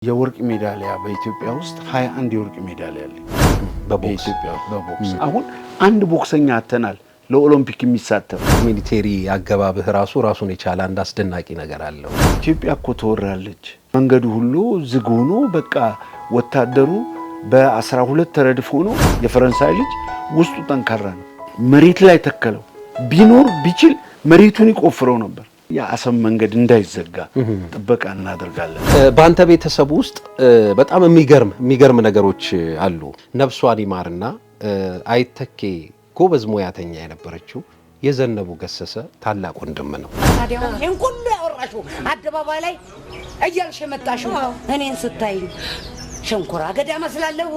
የወርቅ ሜዳሊያ በኢትዮጵያ ውስጥ 21 የወርቅ ሜዳሊያ አለ በቦክስ አሁን አንድ ቦክሰኛ አተናል ለኦሎምፒክ የሚሳተፍ ሚሊቴሪ አገባብህ ራሱን የቻለ አንድ አስደናቂ ነገር አለው። ኢትዮጵያ እኮ ተወራለች። መንገዱ ሁሉ ዝግ ሆኖ በቃ ወታደሩ በ12 ተረድፎ ነው። የፈረንሳይ ልጅ ውስጡ ጠንካራ ነው። መሬት ላይ ተከለው ቢኖር ቢችል መሬቱን ይቆፍረው ነበር። የአሰብ መንገድ እንዳይዘጋ ጥበቃ እናደርጋለን። በአንተ ቤተሰብ ውስጥ በጣም የሚገርም ነገሮች አሉ። ነፍሷን ይማርና አይተኬ ጎበዝ ሙያተኛ የነበረችው የዘነቡ ገሰሰ ታላቅ ወንድም ነው። ታዲያ ይሄን ሁሉ ያወራሽው አደባባይ ላይ እያልሽ መጣሽው እኔን ስታይ ሸንኮራ አገዳ መስላለሁ።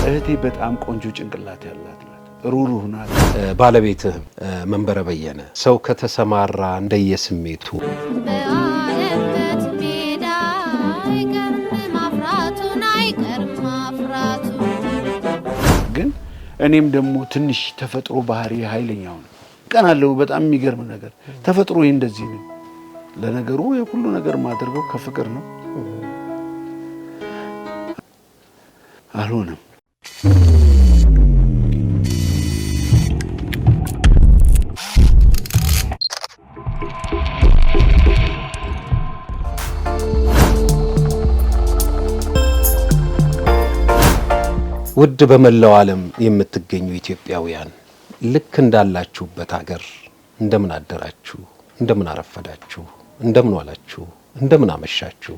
እህቴ በጣም ቆንጆ ጭንቅላት ያላት ናት። ሩሩህ ናት። ባለቤትህ መንበረ በየነ ሰው ከተሰማራ እንደየስሜቱ በአለበት ሜዳ አይቀርም ማፍራቱ ግን እኔም ደግሞ ትንሽ ተፈጥሮ ባህሪ ኃይለኛው ነው። ቀናለው በጣም የሚገርም ነገር ተፈጥሮ እንደዚህ ነው። ለነገሩ የሁሉ ነገር ማድረገው ከፍቅር ነው። አልሆነም። ውድ በመላው ዓለም የምትገኙ ኢትዮጵያውያን ልክ እንዳላችሁበት ሀገር እንደምን አደራችሁ፣ እንደምን አረፈዳችሁ፣ እንደምን ዋላችሁ፣ እንደምን አመሻችሁ።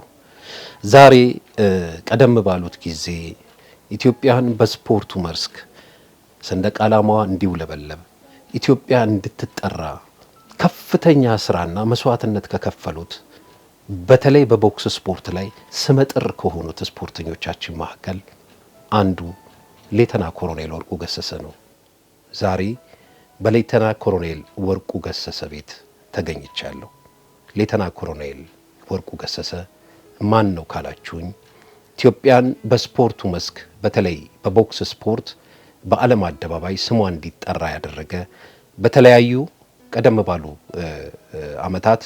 ዛሬ ቀደም ባሉት ጊዜ ኢትዮጵያን በስፖርቱ መስክ ሰንደቅ ዓላማዋ እንዲውለበለብ ኢትዮጵያ እንድትጠራ ከፍተኛ ስራና መስዋዕትነት ከከፈሉት በተለይ በቦክስ ስፖርት ላይ ስመጥር ከሆኑት ስፖርተኞቻችን መካከል አንዱ ሌተና ኮሎኔል ወርቁ ገሰሰ ነው። ዛሬ በሌተና ኮሎኔል ወርቁ ገሰሰ ቤት ተገኝቻለሁ። ሌተና ኮሎኔል ወርቁ ገሰሰ ማን ነው ካላችሁኝ፣ ኢትዮጵያን በስፖርቱ መስክ በተለይ በቦክስ ስፖርት በዓለም አደባባይ ስሟ እንዲጠራ ያደረገ በተለያዩ ቀደም ባሉ ዓመታት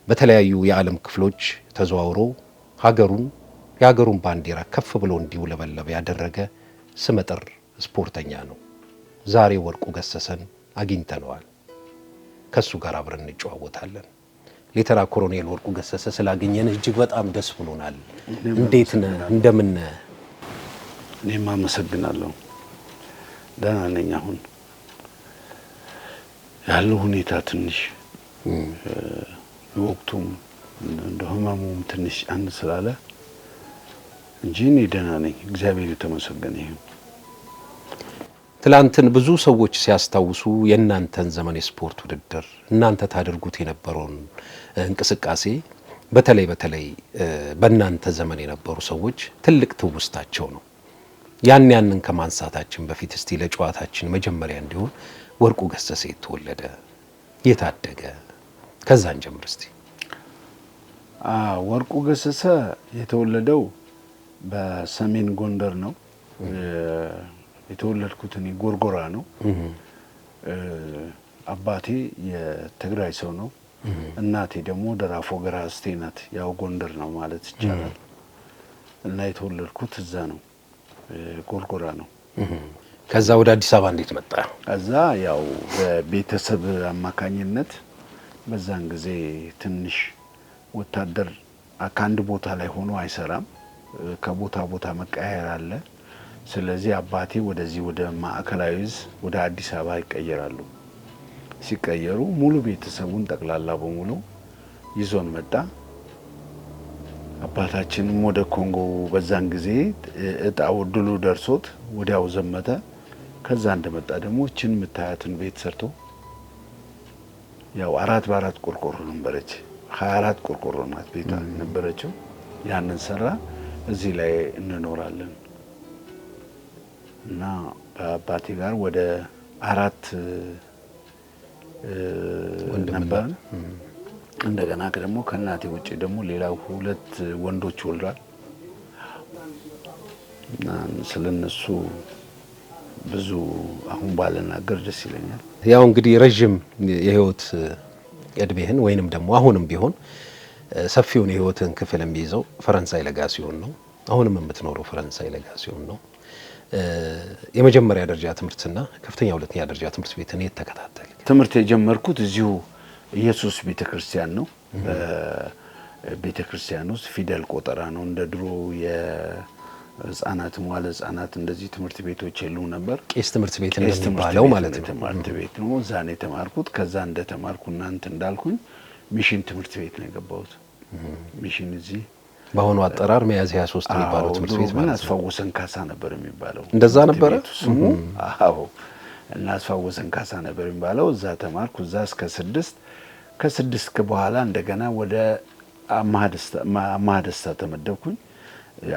በተለያዩ የዓለም ክፍሎች ተዘዋውሮ የሀገሩን ባንዲራ ከፍ ብሎ እንዲውለበለብ ያደረገ ስመጥር ስፖርተኛ ነው። ዛሬ ወርቁ ገሰሰን አግኝተነዋል። ከሱ ጋር አብረን እንጨዋወታለን። ሌተና ኮሎኔል ወርቁ ገሰሰ ስላገኘን እጅግ በጣም ደስ ብሎናል። እንዴት ነህ? እንደምን ነህ? እኔም አመሰግናለሁ። ደህና ነኝ። አሁን ያለው ሁኔታ ትንሽ ወቅቱም እንደ ህመሙም ትንሽ አንድ ስላለ እንጂ እኔ ደህና ነኝ። እግዚአብሔር የተመሰገነ ይሁን። ትላንትን ብዙ ሰዎች ሲያስታውሱ የእናንተን ዘመን የስፖርት ውድድር እናንተ ታደርጉት የነበረውን እንቅስቃሴ በተለይ በእናንተ ዘመን የነበሩ ሰዎች ትልቅ ትውስታቸው ነው። ያንን ከማንሳታችን በፊት እስቲ ለጨዋታችን መጀመሪያ እንዲሆን ወርቁ ገሰሰ የተወለደ የታደገ ከዛን ጀምር እስቲ። ወርቁ ገሰሰ የተወለደው በሰሜን ጎንደር ነው። የተወለድኩት እኔ ጎርጎራ ነው። አባቴ የትግራይ ሰው ነው። እናቴ ደግሞ ደራፎ ገራ እስቴ ናት። ያው ጎንደር ነው ማለት ይቻላል። እና የተወለድኩት እዛ ነው፣ ጎርጎራ ነው። ከዛ ወደ አዲስ አበባ እንዴት መጣ? ከዛ ያው በቤተሰብ አማካኝነት በዛን ጊዜ ትንሽ ወታደር ከአንድ ቦታ ላይ ሆኖ አይሰራም። ከቦታ ቦታ መቀያየር አለ። ስለዚህ አባቴ ወደዚህ ወደ ማዕከላዊ ዕዝ ወደ አዲስ አበባ ይቀየራሉ። ሲቀየሩ ሙሉ ቤተሰቡን ጠቅላላ በሙሉ ይዞን መጣ። አባታችንም ወደ ኮንጎ በዛን ጊዜ እጣው ድሉ ደርሶት ወዲያው ዘመተ። ከዛ እንደመጣ ደግሞ እችን የምታያትን ቤት ሰርቶ ያው 4 በ4 ቆርቆሮ ነበረች። 24 ቆርቆሮ ናት ቤቷ ነበረችው። ያንን ሰራ። እዚህ ላይ እንኖራለን እና በአባቴ ጋር ወደ 4 ነበር። እንደገና ደግሞ ከእናቴ ውጪ ደግሞ ሌላ 2 ወንዶች ወልዷል። እና ስለነሱ ብዙ አሁን ባልናገር ደስ ይለኛል። ያው እንግዲህ ረጅም የህይወት እድሜህን ወይንም ደግሞ አሁንም ቢሆን ሰፊውን የህይወትን ክፍል የሚይዘው ፈረንሳይ ለጋሲዮን ነው። አሁንም የምትኖረው ፈረንሳይ ለጋሲዮን ነው። የመጀመሪያ ደረጃ ትምህርትና ከፍተኛ ሁለተኛ ደረጃ ትምህርት ቤትን የት ተከታተል? ትምህርት የጀመርኩት እዚሁ ኢየሱስ ቤተክርስቲያን ነው። ቤተክርስቲያን ውስጥ ፊደል ቆጠራ ነው። እንደ ድሮ የህፃናት መዋለ ህፃናት እንደዚህ ትምህርት ቤቶች የሉ ነበር። ቄስ ትምህርት ቤት እንደሚባለው ማለት ነው። ትምህርት ቤት ነው። እዛ ነው የተማርኩት። ከዛ እንደተማርኩ እናንተ እንዳልኩኝ ሚሽን ትምህርት ቤት ነው የገባሁት። ሚሽን እዚህ በአሁኑ አጠራር ሚያዝያ 23 የሚባለው ትምህርት ቤት ማለት ነው። አስፋወሰን ካሳ ነበር የሚባለው። እንደዛ ነበረ ስሙ። አዎ እና አስፋወሰን ካሳ ነበር የሚባለው። እዛ ተማርኩ። እዛ እስከ 6 ከ6 በኋላ እንደገና ወደ አማሃ ደስታ ተመደብኩኝ።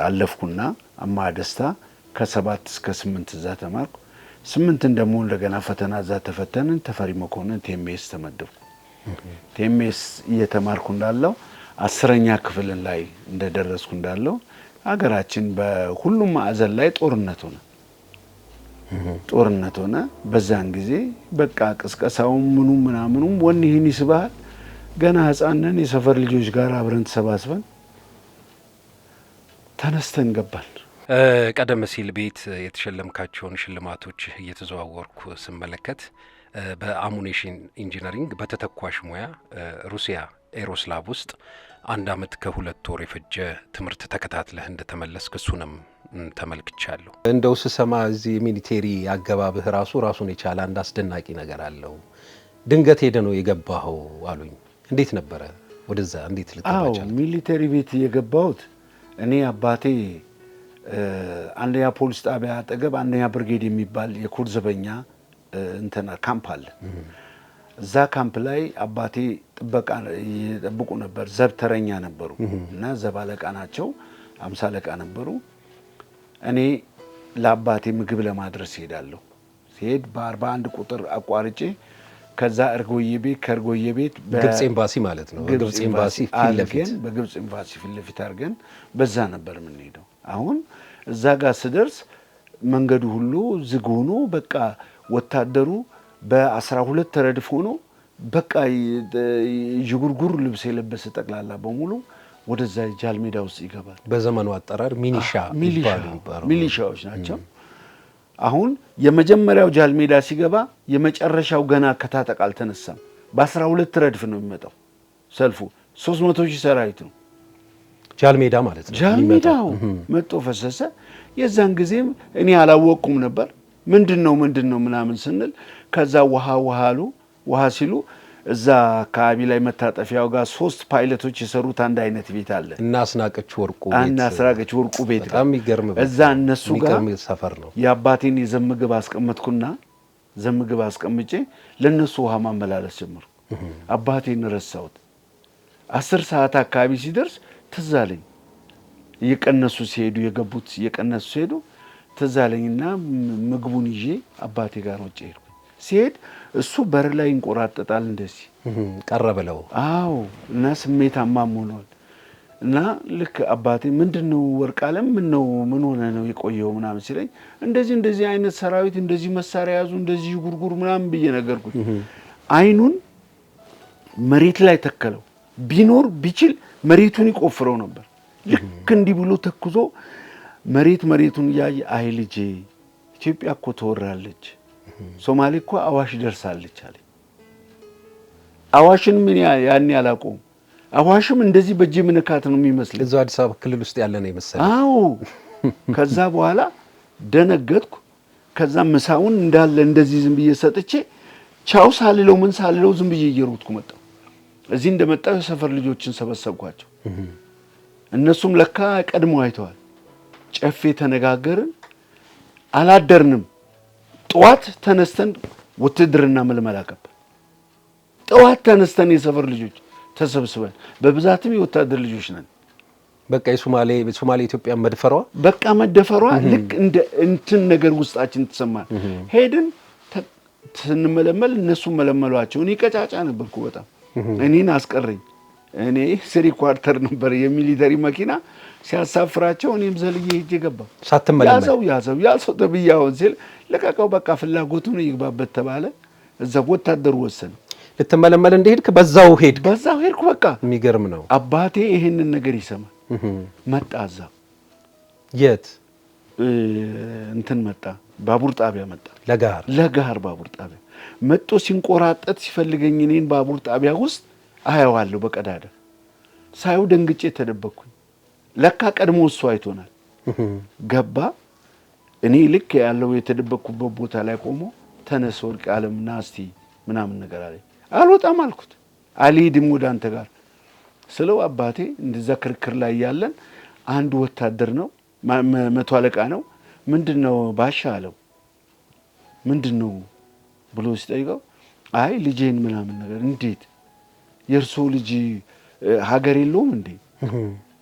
አለፍኩና አማሃ ደስታ ከ7 እስከ 8 እዛ ተማርኩ። 8 ደግሞ እንደገና ፈተና እዛ ተፈተንን። ተፈሪ መኮንን ቴሜስ ተመደብኩ። ቴሜስ እየተማርኩ እንዳለው 10ኛ ክፍል ላይ እንደደረስኩ እንዳለው ሀገራችን በሁሉም ማዕዘን ላይ ጦርነት ሆነ። በዛን ጊዜ በቃ ቅስቀሳው ምኑም ምናምኑም ወንህን ይስባል። ገና ህፃን ነን። የሰፈር ልጆች ጋር አብረን ተሰባስበን ተነስተን ገባል። ቀደም ሲል ቤት የተሸለምካቸውን ሽልማቶች እየተዘዋወርኩ ስመለከት በአሙኒሽን ኢንጂነሪንግ በተተኳሽ ሙያ ሩሲያ ኤሮስላቭ ውስጥ 1 ዓመት ከ2 ወር የፈጀ ትምህርት ተከታትለህ እንደተመለስክ እሱንም ተመልክቻለሁ። እንደው ስሰማ እዚህ ሚሊቴሪ አገባብህ ራሱን የቻለ አንድ አስደናቂ ነገር አለው። ድንገት ሄደ ነው የገባኸው አሉኝ። እንዴት ነበረ ወደዛ እንዴት ልትባቻለ? ሚሊቴሪ ቤት የገባሁት እኔ አባቴ አንደኛ ፖሊስ ጣቢያ አጠገብ አንደኛ ብርጌድ የሚባል የኩርድ ዘበኛ እንተና ካምፕ አለ። እዛ ካምፕ ላይ አባቴ ጥበቃ ይጠብቁ ነበር። ዘብተረኛ ነበሩ እና ዘብ አለቃ ናቸው። 50 አለቃ ነበሩ። እኔ ለአባቴ ምግብ ለማድረስ ሄዳለሁ። ሲሄድ በ41 ቁጥር አቋርጬ ከዛ እርጎዬ ቤት ከእርጎዬ ቤት በግብጽ ኤምባሲ ማለት ነው። በግብጽ ኤምባሲ ፊት ለፊት በግብጽ ኤምባሲ ፊት ለፊት አድርገን በዛ ነበር የምንሄደው። አሁን እዛ ጋር ስደርስ መንገዱ ሁሉ ዝግ ሆኖ በቃ ወታደሩ በ12 ተረድፎ ነው በቃ ዥጉርጉር ልብስ የለበሰ ጠቅላላ በሙሉ ወደዛ ጃልሜዳ ውስጥ ይገባል። በዘመኑ አጠራር ሚሊሻዎች ናቸው። አሁን የመጀመሪያው ጃልሜዳ ሲገባ የመጨረሻው ገና ከታጠቅ አልተነሳም። በ12 ረድፍ ነው የሚመጣው ሰልፉ። 300 ሺህ ሰራዊት ነው ጃልሜዳ ማለት ነው። ጃልሜዳው መጥቶ ፈሰሰ። የዛን ጊዜም እኔ አላወቅኩም ነበር ምንድነው ምናምን ስንል ከዛ ውሃ ሲሉ እዛ አካባቢ ላይ መታጠፊያው ጋር 3 ፓይለቶች የሰሩት አንድ አይነት ቤት አለ እና አስናቀች ወርቁ ቤት በጣም ይገርም። እዛ እነሱ ጋር ሰፈር ነው። የአባቴን የዘምግብ አስቀመጥኩና ዘምግብ አስቀምጬ ለነሱ ውሃ ማመላለስ ጀመርኩ። አባቴን ረሳሁት። 10 ሰዓት አካባቢ ሲደርስ ትዝ አለኝ። እየቀነሱ ሲሄዱ ትዝ አለኝና ምግቡን ይዤ አባቴ ጋር ወጪ ሄድኩ። ሲሄድ እሱ በር ላይ እንቆራጠጣል እንደዚህ ቀረበለው። አዎ እና ስሜታማም ሆኗል። እና ልክ አባቴ ምንድነው ወርቅ አለም ምን ሆነ ነው የቆየው ምናምን ሲለኝ እንደዚህ አይነት ሰራዊት እንደዚህ መሳሪያ ያዙ እንደዚህ ጉርጉር ምናምን ብዬ ነገርኩት። አይኑን መሬት ላይ ተከለው። ቢኖር ቢችል መሬቱን ይቆፍረው ነበር። ልክ እንዲህ ብሎ ተክዞ መሬቱን ያየ አይ ልጄ ኢትዮጵያ እኮ ተወራለች፣ ሶማሌ እኮ አዋሽ ደርሳለች አለ። አዋሽን ምን ያኔ አላውቀውም። አዋሽም እንደዚህ በእጅ ምንካት ነው የሚመስለው። እዛው አዲስ አበባ ክልል ውስጥ ያለ ነው ይመስላል። አዎ። ከዛ በኋላ ደነገጥኩ። ከዛ ምሳውን እንዳለ እንደዚህ ዝም ብዬ ሰጥቼ ቻው ሳልለው ምን ሳልለው ዝም ብዬ እየሮጥኩ መጣሁ። እዚህ እንደመጣሁ የሰፈር ልጆችን ሰበሰብኳቸው። እነሱም ለካ ቀድሞ አይተዋል። ጨፌ ተነጋገርን። አላደርንም። ጠዋት ተነስተን ውትድርና መልመላ ገባ። ጠዋት ተነስተን የሰፈር ልጆች ተሰብስበን በብዛትም የወታደር ልጆች ነን። በቃ የሶማሌ ኢትዮጵያ መደፈሯ ልክ እንትን ነገር ውስጣችን ተሰማን። ሄድን ስንመለመል እነሱ መለመሏቸው። እኔ ቀጫጫ ነበርኩ በጣም። እኔን አስቀረኝ። እኔ 3 ኳርተር ነበር የሚሊተሪ መኪና ሲያሳፍራቸው እኔም ዘልዬ ሄጄ ገባ። ሳትመለመል ያዘው ተብያውን ሲል ለቀቀው። በቃ ፍላጎቱን ይግባበት ተባለ። እዛ ወታደሩ ወሰነ። ልትመለመል እንደሄድክ በዛው ሄድኩ። በቃ የሚገርም ነው። አባቴ ይሄንን ነገር ይሰማል። መጣ እዛ የት እንትን መጣ፣ ባቡር ጣቢያ መጣ። ለጋር ባቡር ጣቢያ መጥቶ ሲንቆራጠጥ ሲፈልገኝ እኔን ባቡር ጣቢያ ውስጥ አየዋለሁ በቀዳዳ። ሳይው ደንግጬ ተደበቅኩኝ። ለካ ቀድሞ እሱ አይቶናል። ገባ። እኔ ልክ ያለው የተደበቅኩበት ቦታ ላይ ቆሞ ተነስ ወርቅ ዓለም ና እስቲ ምናምን ነገር አለኝ። አልወጣም አልኩት። አልሄድም ወደ አንተ ጋር ስለው አባቴ እንደዛ ክርክር ላይ ያለን አንድ ወታደር ነው፣ መቶ አለቃ ነው። ምንድነው ባሻ አለው። ምንድነው ብሎ ሲጠይቀው አይ ልጄን ምናምን ነገር። እንዴት የእርሶ ልጅ ሀገር የለውም እንዴ?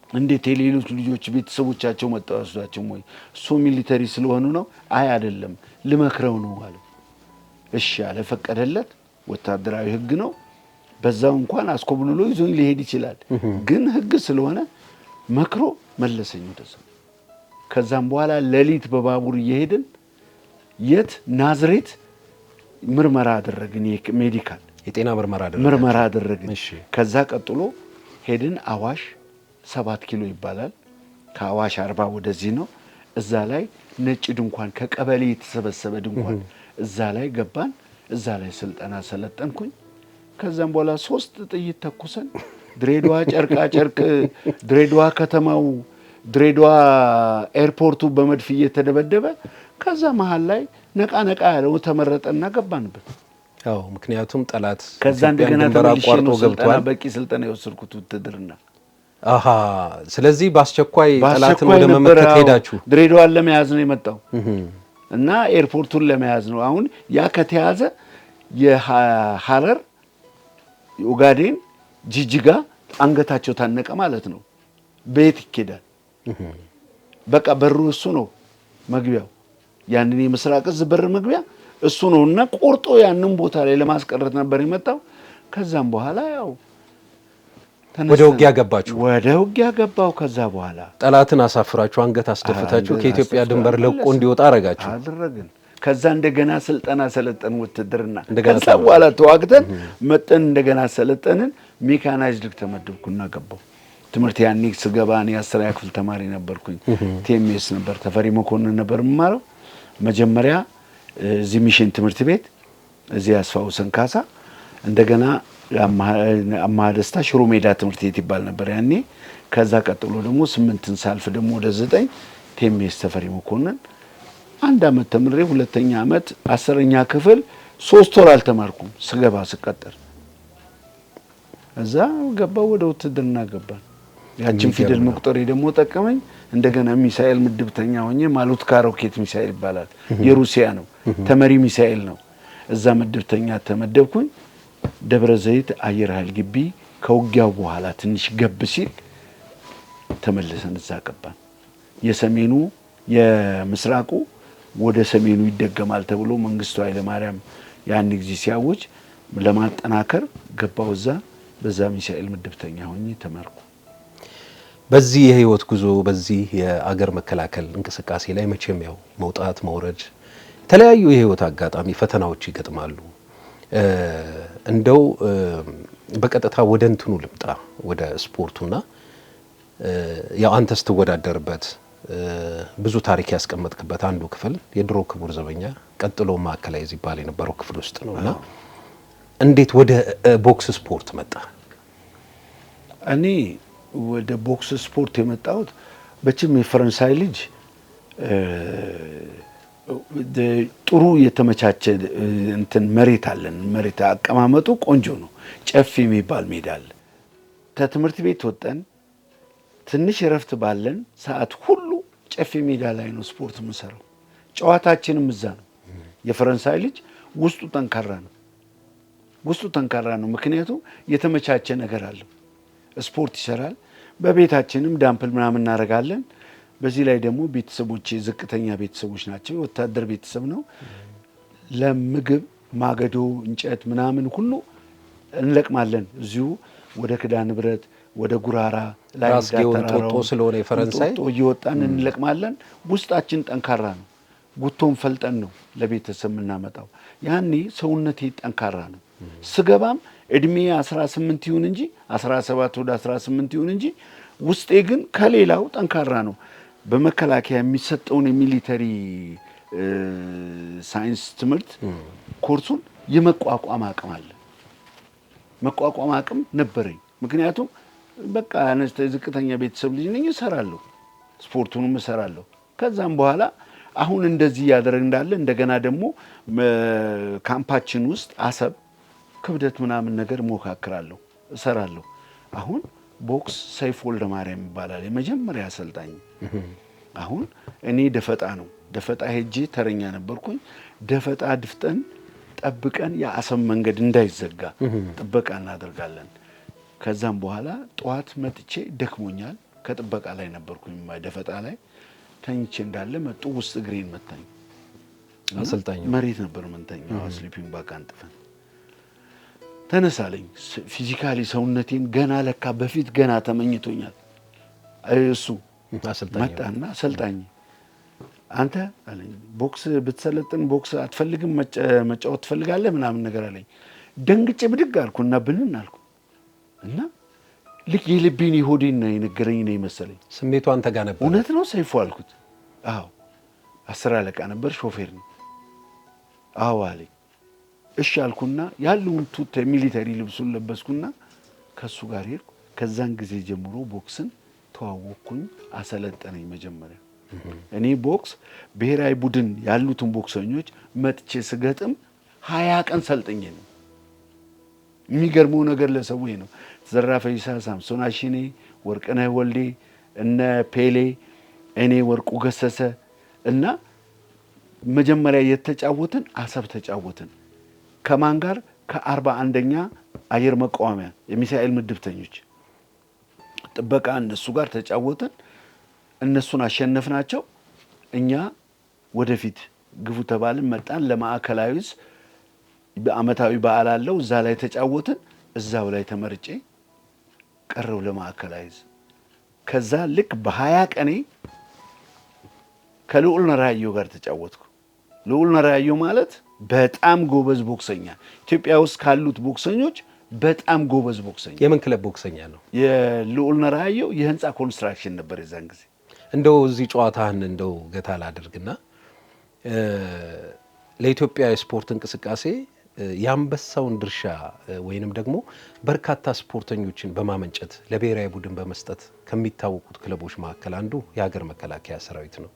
እንዴት የሌሎች ልጆች ቤተሰቦቻቸው መጣዋቸው ወይ? እሱ ሚሊተሪ ስለሆኑ ነው? አይ አይደለም ልመክረው ነው አለ። እሺ አለ፣ ፈቀደለት። ወታደራዊ ህግ ነው። በዛው እንኳን አስኮብልሎ ይዞኝ ሊሄድ ይችላል፣ ግን ህግ ስለሆነ መክሮ መለሰኝ ወደዛ። ከዛም በኋላ ሌሊት በባቡር እየሄድን የት ናዝሬት ምርመራ አደረግን። ሜዲካል የጤና ምርመራ አደረግን። ከዛ ቀጥሎ ሄድን አዋሽ 7 ኪሎ ይባላል። ከአዋሽ 40 ወደዚህ ነው። እዛ ላይ ነጭ ድንኳን ከቀበሌ የተሰበሰበ ድንኳን እዛ ላይ ገባን። እዛ ላይ ስልጠና ሰለጠንኩኝ። ከዛም በኋላ 3 ጥይት ተኩሰን ድሬዳዋ ጨርቃ ጨርቅ ድሬዳዋ ከተማው ድሬዳዋ ኤርፖርቱ በመድፍ እየተደበደበ ከዛ መሃል ላይ ነቃ ያለው ተመረጠና ገባንበት። አዎ ምክንያቱም ጠላት ከዛ እንደገና ተመልሼ ገብቷል። በቂ ስልጠና የወሰድኩት ውትድርና። ስለዚህ በአስቸኳይ ጠላትን ወደ መመከት ሄዳችሁ ድሬዳዋን ለመያዝ ነው የመጣው እና ኤርፖርቱን ለመያዝ ነው። አሁን ያ ከተያዘ የሐረር ኦጋዴን ጂጂጋ አንገታቸው ታነቀ ማለት ነው። ቤት ይኬዳል። በቃ በሩ እሱ ነው መግቢያው። ያንን የምስራቅ እዝ በር መግቢያ እሱ ነውና ቆርጦ ያንን ቦታ ላይ ለማስቀረት ነበር የመጣው። ከዛም በኋላ ያው ወደ ውጊያ ገባችሁ። ወደ ውጊያ ገባው። ከዛ በኋላ ጠላትን አሳፍራችሁ አንገት አስደፍታችሁ ከኢትዮጵያ ድንበር ለቆ እንዲወጣ አደረግን። ከዛ እንደገና ስልጠና ሰለጠን ውትድርና። ከዛ በኋላ ተዋግተን መጠን እንደገና ሰለጠንን። ሜካናይዝድ ተመደብኩና ገባው ትምህርት። ያኔ ስገባ እኔ 10ኛ ክፍል ተማሪ ነበርኩኝ። ቲኤምኤስ ነበር፣ ተፈሪ መኮንን ነበር የምማረው። መጀመሪያ እዚህ ሚሽን ትምህርት ቤት እዚህ አስፋው ሰንካሳ፣ እንደገና አማሃ ደስታ ሽሮ ሜዳ ትምህርት ቤት ይባል ነበር ያኔ። ከዛ ቀጥሎ ደግሞ 8ን ሳልፍ ደግሞ ወደ 9 ቲኤምኤስ ተፈሪ መኮንን 1 አመት ተምሬ 2ኛ አመት 10ኛ ክፍል 3 ወር አልተማርኩም። ስገባ ስቀጠር እዛ ገባው ወደ ውትድርና ገባን። ያችን ፊደል መቁጠሬ ደግሞ ጠቀመኝ። እንደገና ሚሳኤል ምድብተኛ ሆኜ ማሉትካ ሮኬት ሚሳኤል ይባላል፣ የሩሲያ ነው፣ ተመሪ ሚሳኤል ነው። እዛ ምድብተኛ ተመደብኩኝ። ደብረ ዘይት አየር ኃይል ግቢ ከውጊያው በኋላ ትንሽ ገብ ሲል ተመለሰን እዛ ገባን። የሰሜኑ የምስራቁ ወደ ሰሜኑ ይደገማል ተብሎ መንግስቱ ኃይለ ማርያም ያን ጊዜ ሲያወጅ ለማጠናከር ገባው እዛ። በዛ ሚሳኤል ምድብተኛ ሆኜ ተመርኩ። በዚህ የህይወት ጉዞ በዚህ የአገር መከላከል እንቅስቃሴ ላይ መቼም ያው መውጣት መውረድ የተለያዩ የህይወት አጋጣሚ ፈተናዎች ይገጥማሉ። እንደው በቀጥታ ወደ እንትኑ ልምጣ ወደ ስፖርቱና ያው አንተ ስትወዳደርበት ብዙ ታሪክ ያስቀመጥክበት አንዱ ክፍል የድሮ ክቡር ዘበኛ ቀጥሎ ማዕከላዊ ይባል የነበረው ክፍል ውስጥ ነውና እንዴት ወደ ቦክስ ስፖርት መጣ? እኔ ወደ ቦክስ ስፖርት የመጣሁት በችም የፈረንሳይ ልጅ ጥሩ የተመቻቸ እንትን መሬት አለን። መሬት አቀማመጡ ቆንጆ ነው። ጨፌ የሚባል ሜዳ አለ። ከትምህርት ቤት ወጣን ትንሽ እረፍት ባለን ሰዓት ሁሉ ጨፌ ሜዳ ላይ ነው ስፖርት የምንሰራው። ጨዋታችንም እዛ ነው። የፈረንሳይ ልጅ ውስጡ ጠንካራ ነው። ምክንያቱም የተመቻቸ ነገር አለው። ስፖርት ይሰራል። በቤታችንም ዳምፕል ምናምን እናደርጋለን። በዚህ ላይ ደግሞ ቤተሰቦቼ ዝቅተኛ ቤተሰቦች ናቸው። ወታደር ቤተሰብ ነው። ለምግብ ማገዶ እንጨት ምናምን ሁሉ እንለቅማለን። እዚሁ ወደ ክዳን ብረት ወደ ጉራራ ላይ ራስጌው ጦጦ ስለሆነ የፈረንሳይ ጦጦ እየወጣን እንለቅማለን። ውስጣችን ጠንካራ ነው። ጉቶን ፈልጠን ነው ለቤተሰብ የምናመጣው። ያኔ ሰውነቴ ጠንካራ ነው። ስገባም እድሜ 18 ይሁን እንጂ 17 ወደ 18 ይሁን እንጂ ውስጤ ግን ከሌላው ጠንካራ ነው። በመከላከያ የሚሰጠውን የሚሊተሪ ሳይንስ ትምህርት ኮርሱን የመቋቋም አቅም አለ። መቋቋም አቅም ነበረኝ። ምክንያቱም በቃ ዝቅተኛ ቤተሰብ ልጅ ነኝ፣ እሰራለሁ፣ ስፖርቱንም እሰራለሁ። ከዛም በኋላ አሁን እንደዚህ እያደረግ እንዳለ እንደገና ደግሞ ካምፓችን ውስጥ አሰብ ክብደት ምናምን ነገር ሞካክራለሁ፣ እሰራለሁ። አሁን ቦክስ ሰይፍ ወልደ ማርያም ይባላል የመጀመሪያ አሰልጣኝ። አሁን እኔ ደፈጣ ነው ደፈጣ ሄጄ ተረኛ ነበርኩኝ። ደፈጣ ድፍጠን ጠብቀን የአሰብ መንገድ እንዳይዘጋ ጥበቃ እናደርጋለን። ከዛም በኋላ ጠዋት መጥቼ ደክሞኛል፣ ከጥበቃ ላይ ነበርኩኝ ደፈጣ ላይ ተኝቼ እንዳለ መጡ፣ ውስጥ እግሬን መታኝ። አሰልጣኝ መሬት ነበር መንተኛው፣ ስሊፒንግ ባግ አንጥፈን ተነሳለኝ። ፊዚካሊ ሰውነቴን ገና ለካ በፊት ገና ተመኝቶኛል። እሱ መጣና አሰልጣኝ አንተ አለኝ ቦክስ ብትሰለጥን ቦክስ አትፈልግም መጫወት ትፈልጋለህ ምናምን ነገር አለኝ። ደንግጬ ብድግ አልኩና ብንን አልኩ እና ልክ የልቤን የሆዴን ነው የነገረኝ ነው የመሰለኝ። ስሜቱ አንተ ጋር ነበር? እውነት ነው ሰይፉ አልኩት። አዎ 10 አለቃ ነበር፣ ሾፌር ነው። አዎ አለኝ። እሺ አልኩና ያለውን ቱት ሚሊተሪ ልብሱን ለበስኩና ከሱ ጋር ሄድኩ። ከዛን ጊዜ ጀምሮ ቦክስን ተዋወቅኩኝ፣ አሰለጠነኝ። መጀመሪያ እኔ ቦክስ ብሔራዊ ቡድን ያሉትን ቦክሰኞች መጥቼ ስገጥም 20 ቀን ሰልጥኜ ነው። የሚገርመው ነገር ለሰው ነው። ዘራ ፈይሳ፣ ሳምሶን አሽኔ፣ ወርቅነህ ወልዴ፣ እነ ፔሌ፣ እኔ ወርቁ ገሰሰ እና መጀመሪያ የተጫወትን አሰብ ተጫወትን። ከማን ጋር? ከ41ኛ አየር መቃወሚያ የሚሳኤል ምድብተኞች ጥበቃ እነሱ ጋር ተጫወትን። እነሱን አሸነፍናቸው። እኛ ወደፊት ግፉ ተባልን፣ መጣን። ለማዕከላዊ በአመታዊ በዓል አለው፣ እዛ ላይ ተጫወትን። እዛው ላይ ተመርጬ ቀረው ለማዕከላዊ። ከዛ ልክ በ20 ቀኔ ከልዑል ነራዮ ጋር ተጫወትኩ። ልዑል ነራዮ ማለት በጣም ጎበዝ ቦክሰኛ፣ ኢትዮጵያ ውስጥ ካሉት ቦክሰኞች በጣም ጎበዝ ቦክሰኛ። የምን ክለብ ቦክሰኛ ነው? የልዑል ነራዮ የህንፃ ኮንስትራክሽን ነበር የዛን ጊዜ። እንደው እዚህ ጨዋታህን እንደው ገታ ላድርግና ለኢትዮጵያ የስፖርት እንቅስቃሴ የአንበሳውን ድርሻ ወይንም ደግሞ በርካታ ስፖርተኞችን በማመንጨት ለብሔራዊ ቡድን በመስጠት ከሚታወቁት ክለቦች መካከል አንዱ የሀገር መከላከያ ሰራዊት ነው።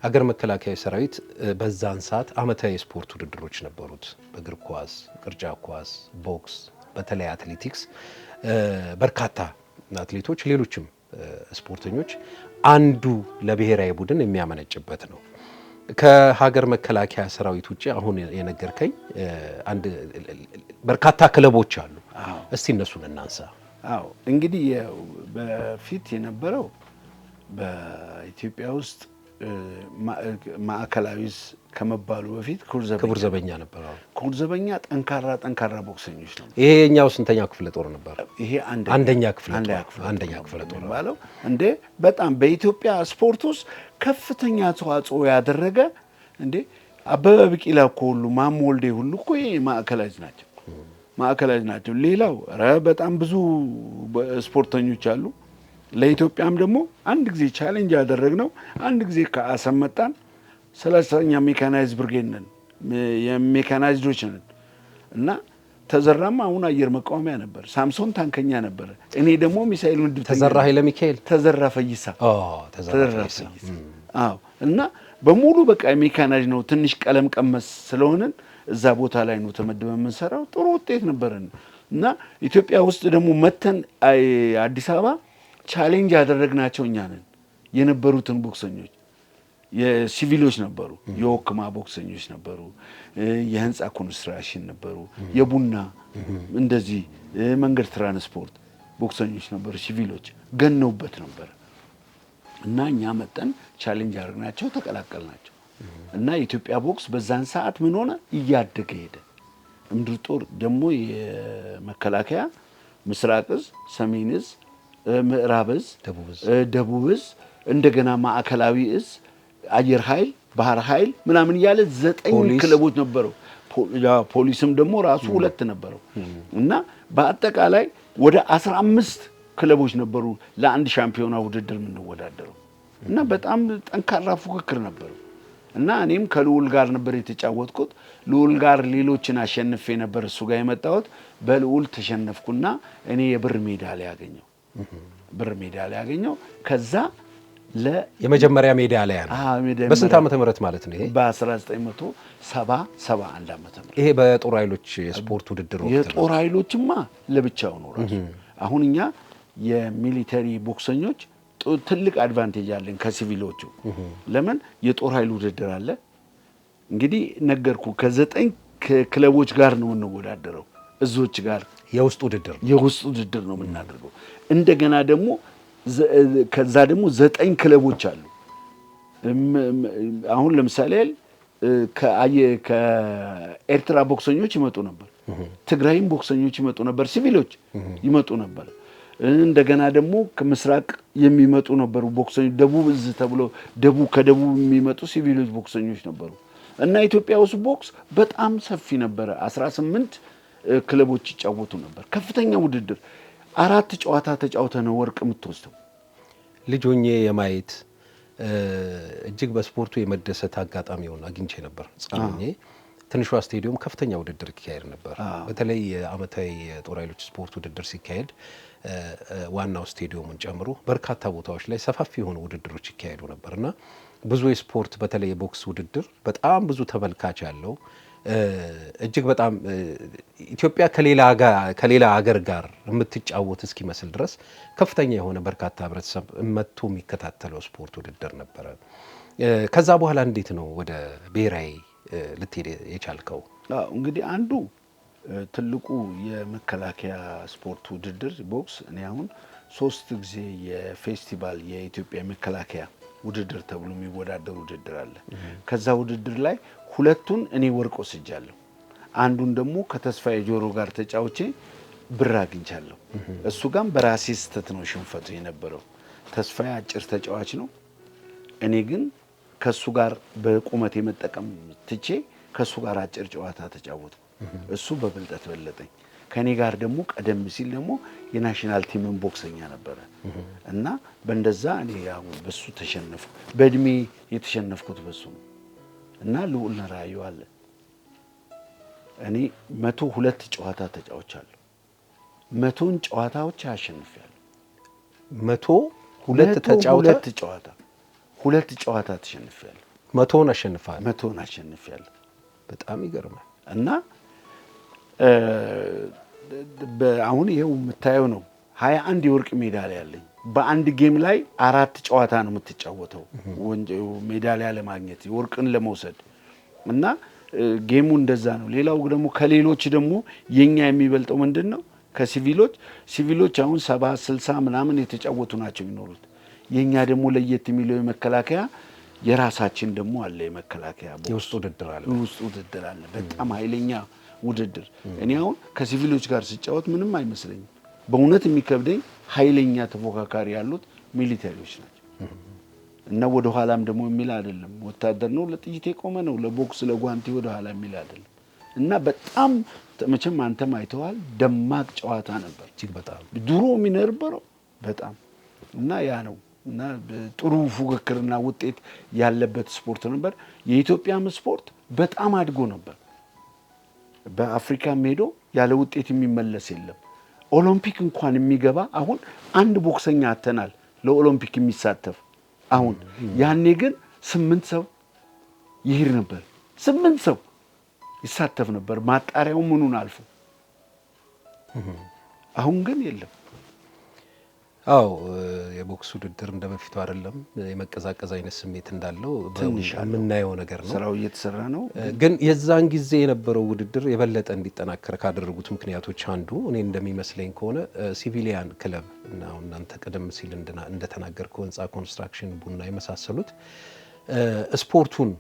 ሀገር መከላከያ ሰራዊት በዛን ሰዓት አመታዊ የስፖርት ውድድሮች ነበሩት። በእግር ኳስ፣ ቅርጫት ኳስ፣ ቦክስ፣ በተለይ አትሌቲክስ፣ በርካታ አትሌቶች፣ ሌሎችም ስፖርተኞች አንዱ ለብሔራዊ ቡድን የሚያመነጭበት ነው። ከሀገር መከላከያ ሰራዊት ውጪ አሁን የነገርከኝ አንድ በርካታ ክለቦች አሉ። እስቲ እነሱን እናንሳ። አዎ እንግዲህ በፊት የነበረው በኢትዮጵያ ውስጥ ማዕከላዊ ከመባሉ በፊት ክቡር ዘበኛ ነበር። ክቡር ዘበኛ ጠንካራ ቦክሰኞች ነው። ይሄ የኛው ስንተኛ ክፍለ ጦር ነበር? ይሄ አንደኛ ክፍለ ጦር ባለው እንዴ በጣም በኢትዮጵያ ስፖርት ውስጥ ከፍተኛ ተዋጽኦ ያደረገ እንዴ አበበ ቢቂላ እኮ ሁሉ ማሞ ወልዴ ሁሉ እኮ ይሄ ማዕከላዊ ናቸው። ሌላው በጣም ብዙ ስፖርተኞች አሉ። ለኢትዮጵያም ደግሞ አንድ ጊዜ ቻሌንጅ ያደረግነው አንድ ጊዜ ከአሰብ መጣን። 30ኛ ሜካናይዝድ ብርጌድ ነን፣ የሜካናይዝዶች ነን እና ተዘራማ አሁን አየር መቃወሚያ ነበር። ሳምሶን ታንከኛ ነበር። እኔ ደግሞ ሚሳኤል ምድብ ተዘራ ኃይለ ሚካኤል፣ ተዘራ ፈይሳ። አዎ እና በሙሉ በቃ ሜካናይዝ ነው። ትንሽ ቀለም ቀመስ ስለሆነን እዛ ቦታ ላይ ነው ተመድበን የምንሰራው። ጥሩ ውጤት ነበረን እና ኢትዮጵያ ውስጥ ደግሞ መተን አዲስ አበባ ቻሌንጅ ያደረግናቸው እኛ ነን። የነበሩትን ቦክሰኞች የሲቪሎች ነበሩ፣ የወክማ ቦክሰኞች ነበሩ፣ የህንፃ ኮንስትራክሽን ነበሩ፣ የቡና እንደዚህ መንገድ ትራንስፖርት ቦክሰኞች ነበሩ። ሲቪሎች ገነውበት ነበር እና እኛ መጠን ቻሌንጅ ያደረግናቸው ተቀላቀልናቸው እና የኢትዮጵያ ቦክስ በዛን ሰዓት ምን ሆነ? እያደገ ሄደ። ምድር ጦር ደግሞ የመከላከያ ምስራቅ እዝ፣ ሰሜን እዝ፣ ምዕራብ እዝ፣ ደቡብ እዝ፣ እንደገና ማዕከላዊ እዝ፣ አየር ኃይል ባህር ኃይል ምናምን እያለ 9 ክለቦች ነበረው። ፖሊስም ደግሞ ራሱ 2 ነበረው እና በአጠቃላይ ወደ 15 ክለቦች ነበሩ ለአንድ ሻምፒዮና ውድድር የምንወዳደረው እና በጣም ጠንካራ ፉክክር ነበረው እና እኔም ከልዑል ጋር ነበር የተጫወትኩት። ልዑል ጋር ሌሎችን አሸንፌ ነበር እሱ ጋር የመጣሁት። በልዑል ተሸነፍኩና እኔ የብር ሜዳሊያ ያገኘው ከዛ የመጀመሪያ ሜዳሊያ ነው። በስንት ዓመተ ምህረት ማለት ነው? ይሄ በ1971 ዓመተ ምህረት። ይሄ በጦር ኃይሎች የስፖርት ውድድር ወቅት ነው። የጦር ኃይሎችማ ለብቻው ነው ራሱ። አሁን እኛ የሚሊተሪ ቦክሰኞች ትልቅ አድቫንቴጅ አለን ከሲቪሎቹ። ለምን የጦር ኃይል ውድድር አለ። እንግዲህ ነገርኩ ከ9 ክለቦች ጋር ነው የምንወዳደረው፣ እዞች ጋር የውስጥ ውድድር ነው የምናደርገው። እንደገና ደግሞ ከዛ ደግሞ 9 ክለቦች አሉ። አሁን ለምሳሌ ከኤርትራ ቦክሰኞች ይመጡ ነበር፣ ትግራይም ቦክሰኞች ይመጡ ነበር፣ ሲቪሎች ይመጡ ነበር። እንደገና ደግሞ ከምስራቅ የሚመጡ ነበሩ ቦክሰኞች፣ ደቡብ እዝ ተብሎ ከደቡብ የሚመጡ ሲቪሎች ቦክሰኞች ነበሩ። እና ኢትዮጵያ ውስጥ ቦክስ በጣም ሰፊ ነበረ። 18 ክለቦች ይጫወቱ ነበር። ከፍተኛ ውድድር 4 ጨዋታ ተጫውተ ነው ወርቅ የምትወስደው። ልጅ ሆኜ የማየት እጅግ በስፖርቱ የመደሰት አጋጣሚውን አግኝቼ ነበር። ጻንኜ ትንሿ ስቴዲየም ከፍተኛ ውድድር ይካሄድ ነበር። በተለይ የዓመታዊ የጦር ኃይሎች ስፖርት ውድድር ሲካሄድ ዋናው ስቴዲየሙን ጨምሮ በርካታ ቦታዎች ላይ ሰፋፊ የሆኑ ውድድሮች ይካሄዱ ነበርና ብዙ የስፖርት በተለይ የቦክስ ውድድር በጣም ብዙ ተመልካች ያለው እጅግ በጣም ኢትዮጵያ ከሌላ ሀገር ጋር የምትጫወት እስኪመስል ድረስ ከፍተኛ የሆነ በርካታ ህብረተሰብ መጥቶ የሚከታተለው ስፖርት ውድድር ነበረ። ከዛ በኋላ እንዴት ነው ወደ ብሔራዊ ልትሄድ የቻልከው? እንግዲህ አንዱ ትልቁ የመከላከያ ስፖርት ውድድር ቦክስ፣ እኔ አሁን 3 ጊዜ የፌስቲቫል የኢትዮጵያ መከላከያ ውድድር ተብሎ የሚወዳደር ውድድር አለ። ከዛ ውድድር ላይ 2ቱን እኔ ወርቅ ወስጃለሁ። አንዱን ደግሞ ከተስፋዬ ጆሮ ጋር ተጫውቼ ብር አግኝቻለሁ። እሱ ጋም በራሴ ስህተት ነው ሽንፈቱ የነበረው። ተስፋዬ አጭር ተጫዋች ነው። እኔ ግን ከሱ ጋር በቁመት የመጠቀም ትቼ ከሱ ጋር አጭር ጨዋታ ተጫወቱ። እሱ በብልጠት በለጠኝ። ከኔ ጋር ደግሞ ቀደም ሲል ደግሞ የናሽናል ቲምን ቦክሰኛ ነበረ እና በእንደዛ እኔ ያው በሱ ተሸነፍኩ። በእድሜ የተሸነፍኩት በሱ ነው እና ልዑል ነራዩ አለ። እኔ 102 ጨዋታ ተጫውቻለሁ። 100ን ጨዋታዎች አሸንፌያለሁ። 102 ተጫውተህ 2 ጨዋታ ተሸንፌያለሁ። 100ን አሸንፈሃል? 100ን አሸንፌያለሁ። በጣም ይገርማል። እና አሁን ይሄው የምታየው ነው 21 የወርቅ ሜዳሊያ አለኝ። በአንድ ጌም ላይ 4 ጨዋታ ነው የምትጫወተው ሜዳሊያ ለማግኘት የወርቅን ለመውሰድ እና ጌሙ እንደዛ ነው። ሌላው ደግሞ ከሌሎች ደግሞ የኛ የሚበልጠው ምንድነው? ሲቪሎች አሁን 70 60 ምናምን የተጫወቱ ናቸው የሚኖሩት። የኛ ደግሞ ለየት የሚለው የመከላከያ የራሳችን ደግሞ አለ። የመከላከያ የውስጥ ውድድር አለ። በጣም ኃይለኛ ውድድር። እኔ አሁን ከሲቪሎች ጋር ስጫወት ምንም አይመስለኝም። በእውነት የሚከብደኝ ኃይለኛ ተፎካካሪ ያሉት ሚሊተሪዎች ናቸው እና ወደ ኋላም ደግሞ የሚል አይደለም። ወታደር ነው ለጥይት የቆመ ነው፣ ለቦክስ ለጓንቲ ወደ ኋላ የሚል አይደለም እና በጣም መቼም አንተም አይተዋል። ደማቅ ጨዋታ ነበር እጅግ በጣም ድሮ የሚነበረው በጣም እና ያ ነው እና ጥሩ ፉክክርና ውጤት ያለበት ስፖርት ነበር። የኢትዮጵያም ስፖርት በጣም አድጎ ነበር። በአፍሪካም ሄዶ ያለ ውጤት የሚመለስ የለም። ኦሎምፒክ እንኳን የሚገባ አሁን አንድ ቦክሰኛ አተናል ለኦሎምፒክ የሚሳተፍ አሁን። ያኔ ግን 8 ሰው ይሄድ ነበር፣ 8 ሰው ይሳተፍ ነበር ማጣሪያው ምኑን አልፎ። አሁን ግን የለም። አዎ የቦክስ ውድድር እንደበፊቱ አይደለም። የመቀዛቀዝ አይነት ስሜት እንዳለው የምናየው ነገር ነው። ስራው እየተሰራ ነው። ግን የዛን ጊዜ የነበረው ውድድር የበለጠ እንዲጠናከር ካደረጉት ምክንያቶች አንዱ እኔ እንደሚመስለኝ ከሆነ ሲቪሊያን ክለብ እና እናንተ ቀደም ሲል እንደተናገርከው ህንፃ ኮንስትራክሽን፣ ቡና የመሳሰሉት ስፖርቱን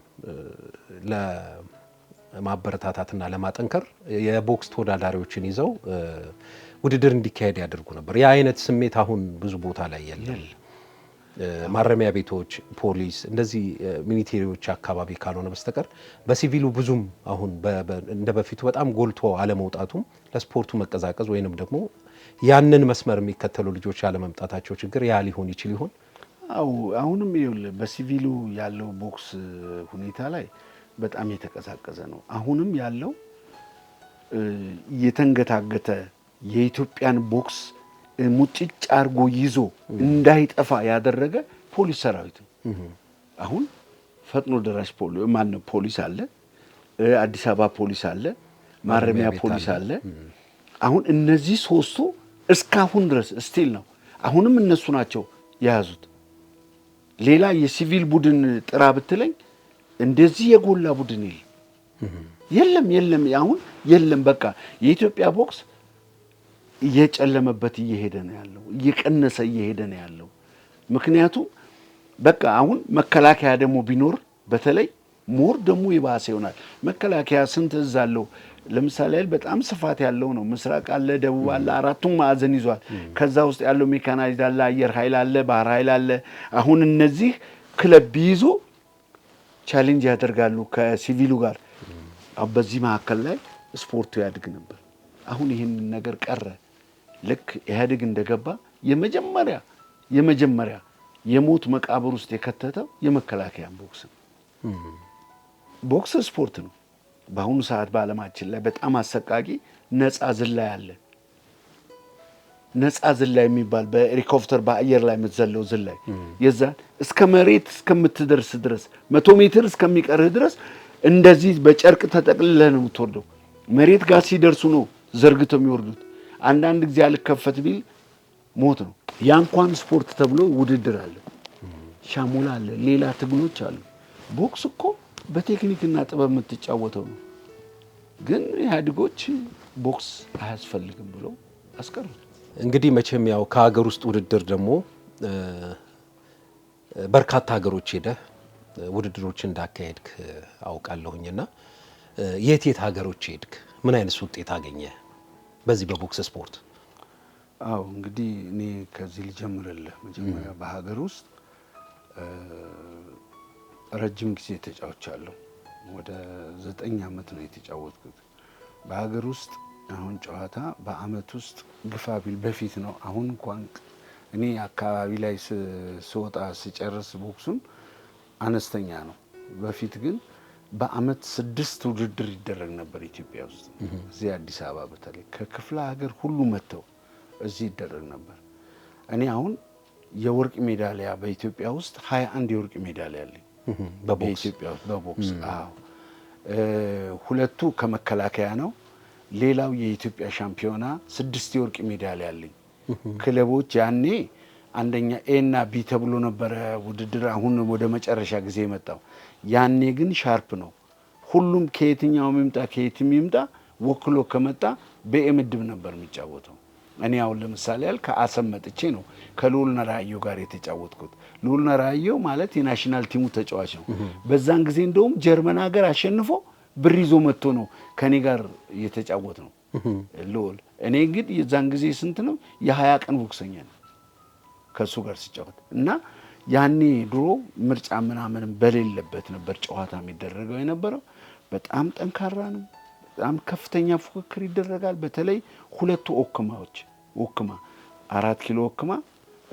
ለማበረታታትና ለማጠንከር የቦክስ ተወዳዳሪዎችን ይዘው ውድድር እንዲካሄድ ያደርጉ ነበር። ያ አይነት ስሜት አሁን ብዙ ቦታ ላይ የለም። ማረሚያ ቤቶች፣ ፖሊስ እንደዚህ ሚሊቴሪዎች አካባቢ ካልሆነ በስተቀር በሲቪሉ ብዙም አሁን እንደ በፊቱ በጣም ጎልቶ አለመውጣቱም ለስፖርቱ መቀዛቀዝ ወይንም ደግሞ ያንን መስመር የሚከተሉ ልጆች ያለመምጣታቸው ችግር ያ ሊሆን ይችል ይሆን? አሁንም ይኸውልህ በሲቪሉ ያለው ቦክስ ሁኔታ ላይ በጣም የተቀዛቀዘ ነው። አሁንም ያለው የተንገታገተ የኢትዮጵያን ቦክስ ሙጭጭ አርጎ ይዞ እንዳይጠፋ ያደረገ ፖሊስ ሰራዊት ነው። አሁን ፈጥኖ ደራሽ ፖሊስ አለ፣ አዲስ አበባ ፖሊስ አለ፣ ማረሚያ ፖሊስ አለ። አሁን እነዚህ ሶስቱ እስካሁን ድረስ ስቲል ነው። አሁንም እነሱ ናቸው የያዙት። ሌላ የሲቪል ቡድን ጥራ ብትለኝ እንደዚህ የጎላ ቡድን የለም። አሁን የለም። በቃ የኢትዮጵያ ቦክስ እየጨለመበት እየሄደ ነው ያለው፣ እየቀነሰ እየሄደ ነው ያለው። ምክንያቱም በቃ አሁን መከላከያ ደግሞ ቢኖር በተለይ ሞር ደግሞ ይባሰ ይሆናል። መከላከያ ስንት እዝ አለው? ለምሳሌ በጣም ስፋት ያለው ነው። ምስራቅ አለ፣ ደቡብ አለ፣ አራቱም ማዕዘን ይዟል። ከዛ ውስጥ ያለው ሜካናይዝድ አለ፣ አየር ኃይል አለ፣ ባህር ኃይል አለ። አሁን እነዚህ ክለብ ቢይዙ ቻሌንጅ ያደርጋሉ ከሲቪሉ ጋር። በዚህ መካከል ላይ ስፖርቱ ያድግ ነበር። አሁን ይህንን ነገር ቀረ። ልክ ኢህአዴግ እንደገባ የመጀመሪያ የሞት መቃብር ውስጥ የከተተው የመከላከያን ቦክስ ነው። ቦክስ ስፖርት ነው። በአሁኑ ሰዓት በዓለማችን ላይ በጣም አሰቃቂ ነፃ ዝላይ አለ። ነፃ ዝላይ የሚባል በሄሊኮፕተር በአየር ላይ የምትዘለው ዝላይ የዛን እስከ መሬት እስከምትደርስ ድረስ 100 ሜትር እስከሚቀርህ ድረስ እንደዚህ በጨርቅ ተጠቅልለህ ነው የምትወርደው። መሬት ጋር ሲደርሱ ነው ዘርግተው የሚወርዱት። አንዳንድ ጊዜ አልከፈት ቢል ሞት ነው። ያ እንኳን ስፖርት ተብሎ ውድድር አለ፣ ሻሙላ አለ፣ ሌላ ትግሎች አሉ። ቦክስ እኮ በቴክኒክና ጥበብ የምትጫወተው ነው። ግን ኢህአዴጎች ቦክስ አያስፈልግም ብለው አስቀሩት። እንግዲህ መቼም ያው ከሀገር ውስጥ ውድድር ደግሞ በርካታ ሀገሮች ሄደህ ውድድሮችን እንዳካሄድክ አውቃለሁኝና የት ሀገሮች ሄድክ? ምን አይነት ውጤት አገኘ በዚህ በቦክስ ስፖርት? እንግዲህ እኔ ከዚህ ልጀምርልህ። መጀመሪያ በሀገር ውስጥ ረጅም ጊዜ ተጫውቻለሁ። ወደ 9 ዓመት ነው የተጫወትኩት በሀገር ውስጥ። አሁን ጨዋታ በአመት ውስጥ ግፋ ቢል በፊት ነው። አሁን እንኳን እኔ አካባቢ ላይ ስወጣ ስጨርስ ቦክሱን አነስተኛ ነው። በፊት ግን በአመት 6 ውድድር ይደረግ ነበር ኢትዮጵያ ውስጥ። እዚህ አዲስ አበባ በተለይ ከክፍለ ሀገር ሁሉ መጥተው እዚህ ይደረግ ነበር። እኔ አሁን የወርቅ ሜዳሊያ በኢትዮጵያ ውስጥ 21 የወርቅ ሜዳሊያ አለኝ በኢትዮጵያ ውስጥ በቦክስ። ሁለቱ ከመከላከያ ነው። ሌላው የኢትዮጵያ ሻምፒዮና 6 የወርቅ ሜዳሊያ አለኝ። ክለቦች ያኔ አንደኛ ኤ እና ቢ ተብሎ ነበረ ውድድር። አሁን ወደ መጨረሻ ጊዜ የመጣው ያኔ ግን ሻርፕ ነው። ሁሉም ከየትኛው ይምጣ ወክሎ ከመጣ በኤ ምድብ ነበር የሚጫወተው። እኔ አሁን ለምሳሌ ከአሰብ መጥቼ ነው ከልዑል ነራዮ ጋር የተጫወትኩት። ልዑል ነራዮ ማለት የናሽናል ቲሙ ተጫዋች ነው። በዛን ጊዜ እንደውም ጀርመን ሀገር አሸንፎ ብር ይዞ መጥቶ ነው ከኔ ጋር የተጫወት ነው ልዑል። እኔ ግን የዛን ጊዜ ስንት ነው የ20 ቀን ቦክሰኛ ነው ከሱ ጋር ሲጫወት እና ያኔ ድሮ ምርጫ ምናምንም በሌለበት ነበር ጨዋታ የሚደረገው የነበረው። በጣም ጠንካራ ነው። በጣም ከፍተኛ ፉክክር ይደረጋል። በተለይ ሁለቱ ኦክማ 4 ኪሎ ኦክማ፣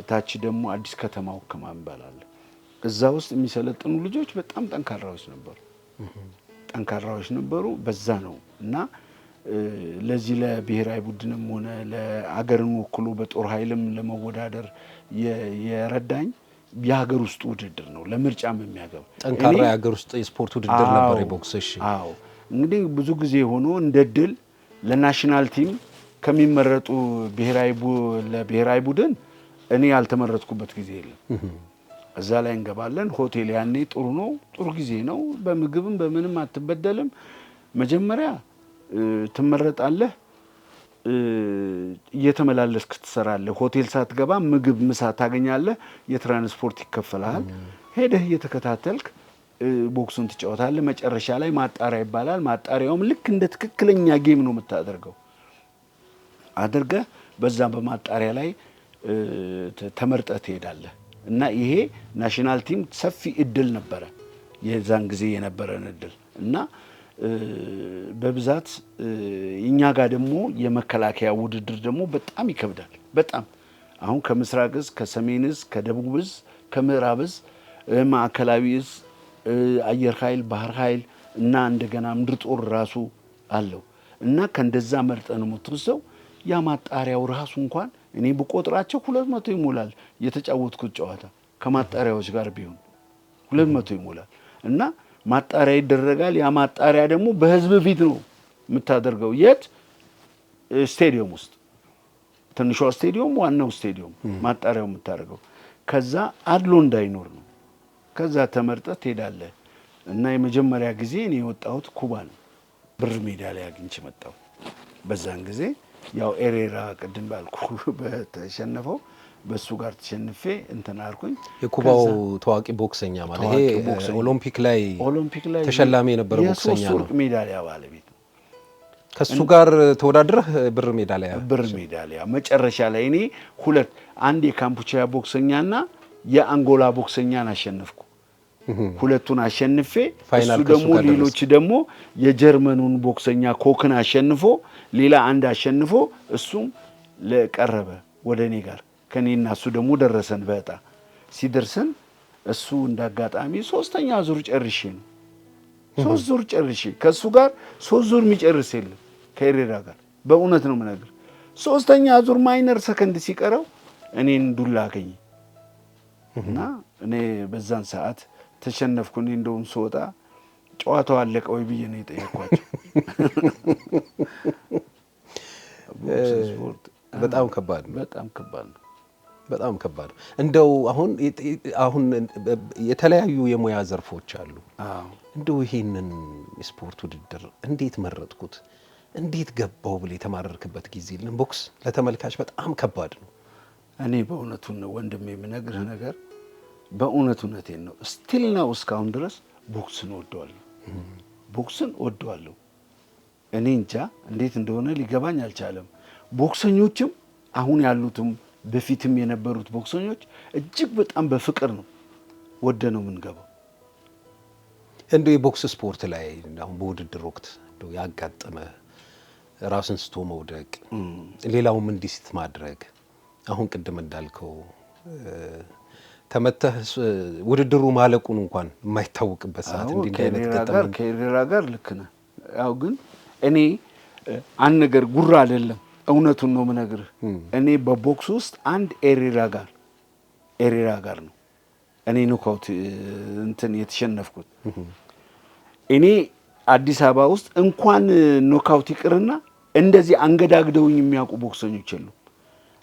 ታች ደግሞ አዲስ ከተማ ኦክማ እንባላለን። እዛ ውስጥ የሚሰለጥኑ ልጆች በጣም ጠንካራዎች ነበሩ። በዛ ነው እና ለዚህ ለብሔራዊ ቡድንም ሆነ ለአገርን ወክሎ በጦር ኃይልም ለመወዳደር የረዳኝ የሀገር ውስጥ ውድድር ነው። ለምርጫም የሚያገባ ጠንካራ የሀገር ውስጥ የስፖርት ውድድር ነበር የቦክስ። እሺ እንግዲህ ብዙ ጊዜ ሆኖ እንደ ድል ለናሽናል ቲም ከሚመረጡ ለብሔራዊ ቡድን እኔ ያልተመረጥኩበት ጊዜ የለም። እዛ ላይ እንገባለን። ሆቴል ያኔ ጥሩ ነው፣ ጥሩ ጊዜ ነው። በምግብም በምንም አትበደልም። መጀመሪያ ትመረጣለህ፣ እየተመላለስክ ትሰራለህ። ሆቴል ሳትገባ ምግብ፣ ምሳ ታገኛለህ። የትራንስፖርት ይከፈላል። ሄደህ እየተከታተልክ ቦክሱን ትጫወታለህ። መጨረሻ ላይ ማጣሪያ ይባላል። ማጣሪያውም ልክ እንደ ትክክለኛ ጌም ነው የምታደርገው። አድርገህ በዛ በማጣሪያ ላይ ተመርጠህ ትሄዳለህ እና ይሄ ናሽናል ቲም ሰፊ እድል ነበረ የዛን ጊዜ የነበረን እድል እና በብዛት እኛ ጋር ደግሞ የመከላከያ ውድድር ደግሞ በጣም ይከብዳል። በጣም አሁን ከምስራቅ እዝ፣ ከሰሜን እዝ፣ ከደቡብ እዝ፣ ከምዕራብ እዝ፣ ማዕከላዊ እዝ፣ አየር ኃይል፣ ባህር ኃይል እና እንደገና ምድር ጦር ራሱ አለው እና ከእንደዛ መርጠን የምትወስደው ያ ማጣሪያው ራሱ እንኳን እኔ ብቆጥራቸው 200 ይሞላል። የተጫወትኩት ጨዋታ ከማጣሪያዎች ጋር ቢሆን 200 ይሞላል እና ማጣሪያ ይደረጋል። ያ ማጣሪያ ደግሞ በህዝብ ፊት ነው የምታደርገው። የት? ስቴዲየም ውስጥ፣ ትንሿ ስቴዲየም፣ ዋናው ስቴዲየም ማጣሪያው የምታደርገው። ከዛ አድሎ እንዳይኖር ነው። ከዛ ተመርጠህ ትሄዳለህ እና የመጀመሪያ ጊዜ እኔ የወጣሁት ኩባ ነው። ብር ሜዳሊያ አግኝቼ መጣሁ። በዛን ጊዜ ያው ኤሬራ ቅድም ባልኩ በተሸነፈው በሱ ጋር ተሸንፌ እንትን አልኩኝ። የኩባው ታዋቂ ቦክሰኛ ማለት ይሄ ኦሎምፒክ ላይ ተሸላሚ የነበረ ቦክሰኛ ነው። የሶስት ወርቅ ሜዳሊያ ባለቤት ነው። ከሱ ጋር ተወዳድረህ ብር ሜዳሊያ መጨረሻ ላይ እኔ አንድ የካምፑቻያ ቦክሰኛና የአንጎላ ቦክሰኛን አሸነፍኩ። ሁለቱን አሸንፌ እሱ ደግሞ ሌሎች ደግሞ የጀርመኑን ቦክሰኛ ኮክን አሸንፎ ሌላ አንድ አሸንፎ እሱም ለቀረበ ወደ እኔ ጋር ከኔና እሱ ደግሞ ደረሰን። በዕጣ ሲደርሰን እሱ እንዳጋጣሚ 3ኛ ዙር ጨርሼ ነው 3 ዙር ጨርሼ ከሱ ጋር 3 ዙር የሚጨርስ የለም ከኤሬራ ጋር በእውነት ነው የምነግርህ። 3ኛ ዙር ማይነር ሰከንድ ሲቀረው እኔን ዱላ አገኘ እና እኔ በዛን ሰዓት ተሸነፍኩ። እኔ እንደውም ስወጣ ጨዋታው አለቀ ወይ ብዬ ነው የጠየኳቸው። በጣም ከባድ ነው። በጣም ከባድ ነው። እንደው አሁን የተለያዩ የሙያ ዘርፎች አሉ። እንደው ይሄንን የስፖርት ውድድር እንዴት መረጥኩት፣ እንዴት ገባው ብለህ የተማረርክበት ጊዜ የለም? ቦክስ ለተመልካች በጣም ከባድ ነው። እኔ በእውነቱ ነው ወንድሜ የምነግርህ ነገር በእውነቱነቴን ነው። ስቲል ነው እስካሁን ድረስ ቦክስን ወደዋለሁ። እኔ እንጃ እንዴት እንደሆነ ሊገባኝ አልቻለም። ቦክሰኞችም አሁን ያሉትም በፊትም የነበሩት ቦክሰኞች እጅግ በጣም በፍቅር ነው ወደ ነው የምንገባው። እንደው የቦክስ ስፖርት ላይ አሁን በውድድር ወቅት እንደው ያጋጠመ ራስን ስቶ መውደቅ፣ ሌላውም እንዲስት ማድረግ፣ አሁን ቅድም እንዳልከው ተመተህ ውድድሩ ማለቁን እንኳን የማይታወቅበት ሰዓት እንዲህ አይነት ገጠመኝ ከኤሬራ ጋር ልክ ነህ። ያው ግን እኔ አንድ ነገር ጉራ አይደለም እውነቱን ነው የምነግርህ። እኔ በቦክስ ውስጥ አንድ ኤሬራ ጋር ነው እኔ ኖካውት እንትን የተሸነፍኩት። እኔ አዲስ አበባ ውስጥ እንኳን ኖካውት ይቅርና እንደዚህ አንገዳግደውኝ የሚያውቁ ቦክሰኞች የሉም።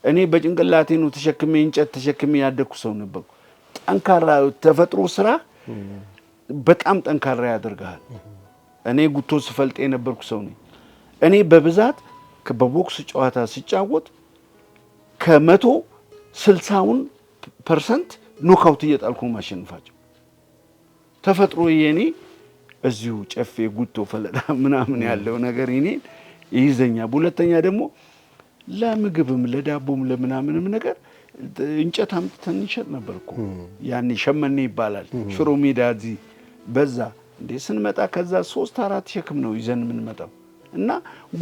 እኔ በጭንቅላቴ ነው ተሸክሜ እንጨት ተሸክሜ ያደኩ ሰው ነበርኩ። ጠንካራ ተፈጥሮ ስራ በጣም ጠንካራ ያደርጋል። እኔ ጉቶ ስፈልጥ የነበርኩ ሰው ነኝ። እኔ በብዛት በቦክስ ጨዋታ ሲጫወት ከ160% ኖካውት እየጣልኩ ማሸንፋቸው። ተፈጥሮ የኔ እዚሁ ጨፌ ጉቶ ፈለዳ ምናምን ያለው ነገር እኔን ይይዘኛል። ሁለተኛ ደግሞ ለምግብም ለዳቦም ለምናምንም ነገር እንጨት አምጥተን እንሸጥ ነበር እኮ ያኔ ሸመኔ ይባላል። ሽሮ ሜዳ እዚህ በዛ እንዴ ስንመጣ ከዛ 3-4 ሸክም ነው ይዘን የምንመጣው እና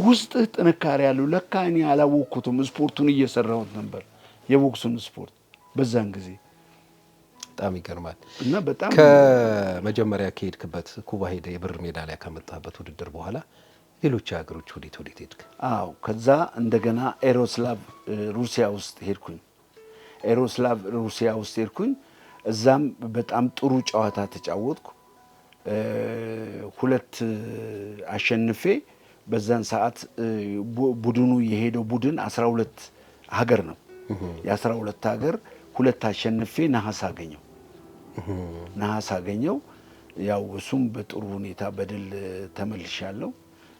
ውስጥህ ጥንካሬ ያለው ለካ እኔ አላወቅኩትም። ስፖርቱን እየሰራሁት ነበር የቦክሱን ስፖርት በዛን ጊዜ። በጣም ይገርማል። እና በጣም ከመጀመሪያ ከሄድክበት ኩባ ሄደ የብር ሜዳሊያ ካመጣበት ውድድር በኋላ ሌሎች ሀገሮች ወዴት ሄድክ? አዎ ከዛ እንደገና ኤሮስላቭ ሩሲያ ውስጥ ሄድኩኝ። እዛም በጣም ጥሩ ጨዋታ ተጫወትኩ። 2 አሸንፌ በዛን ሰዓት ቡድኑ የሄደው ቡድን 12 ሀገር ነው። የ12 ሀገር 2 አሸንፌ ነሐስ አገኘው። ያው እሱም በጥሩ ሁኔታ በድል ተመልሻለሁ።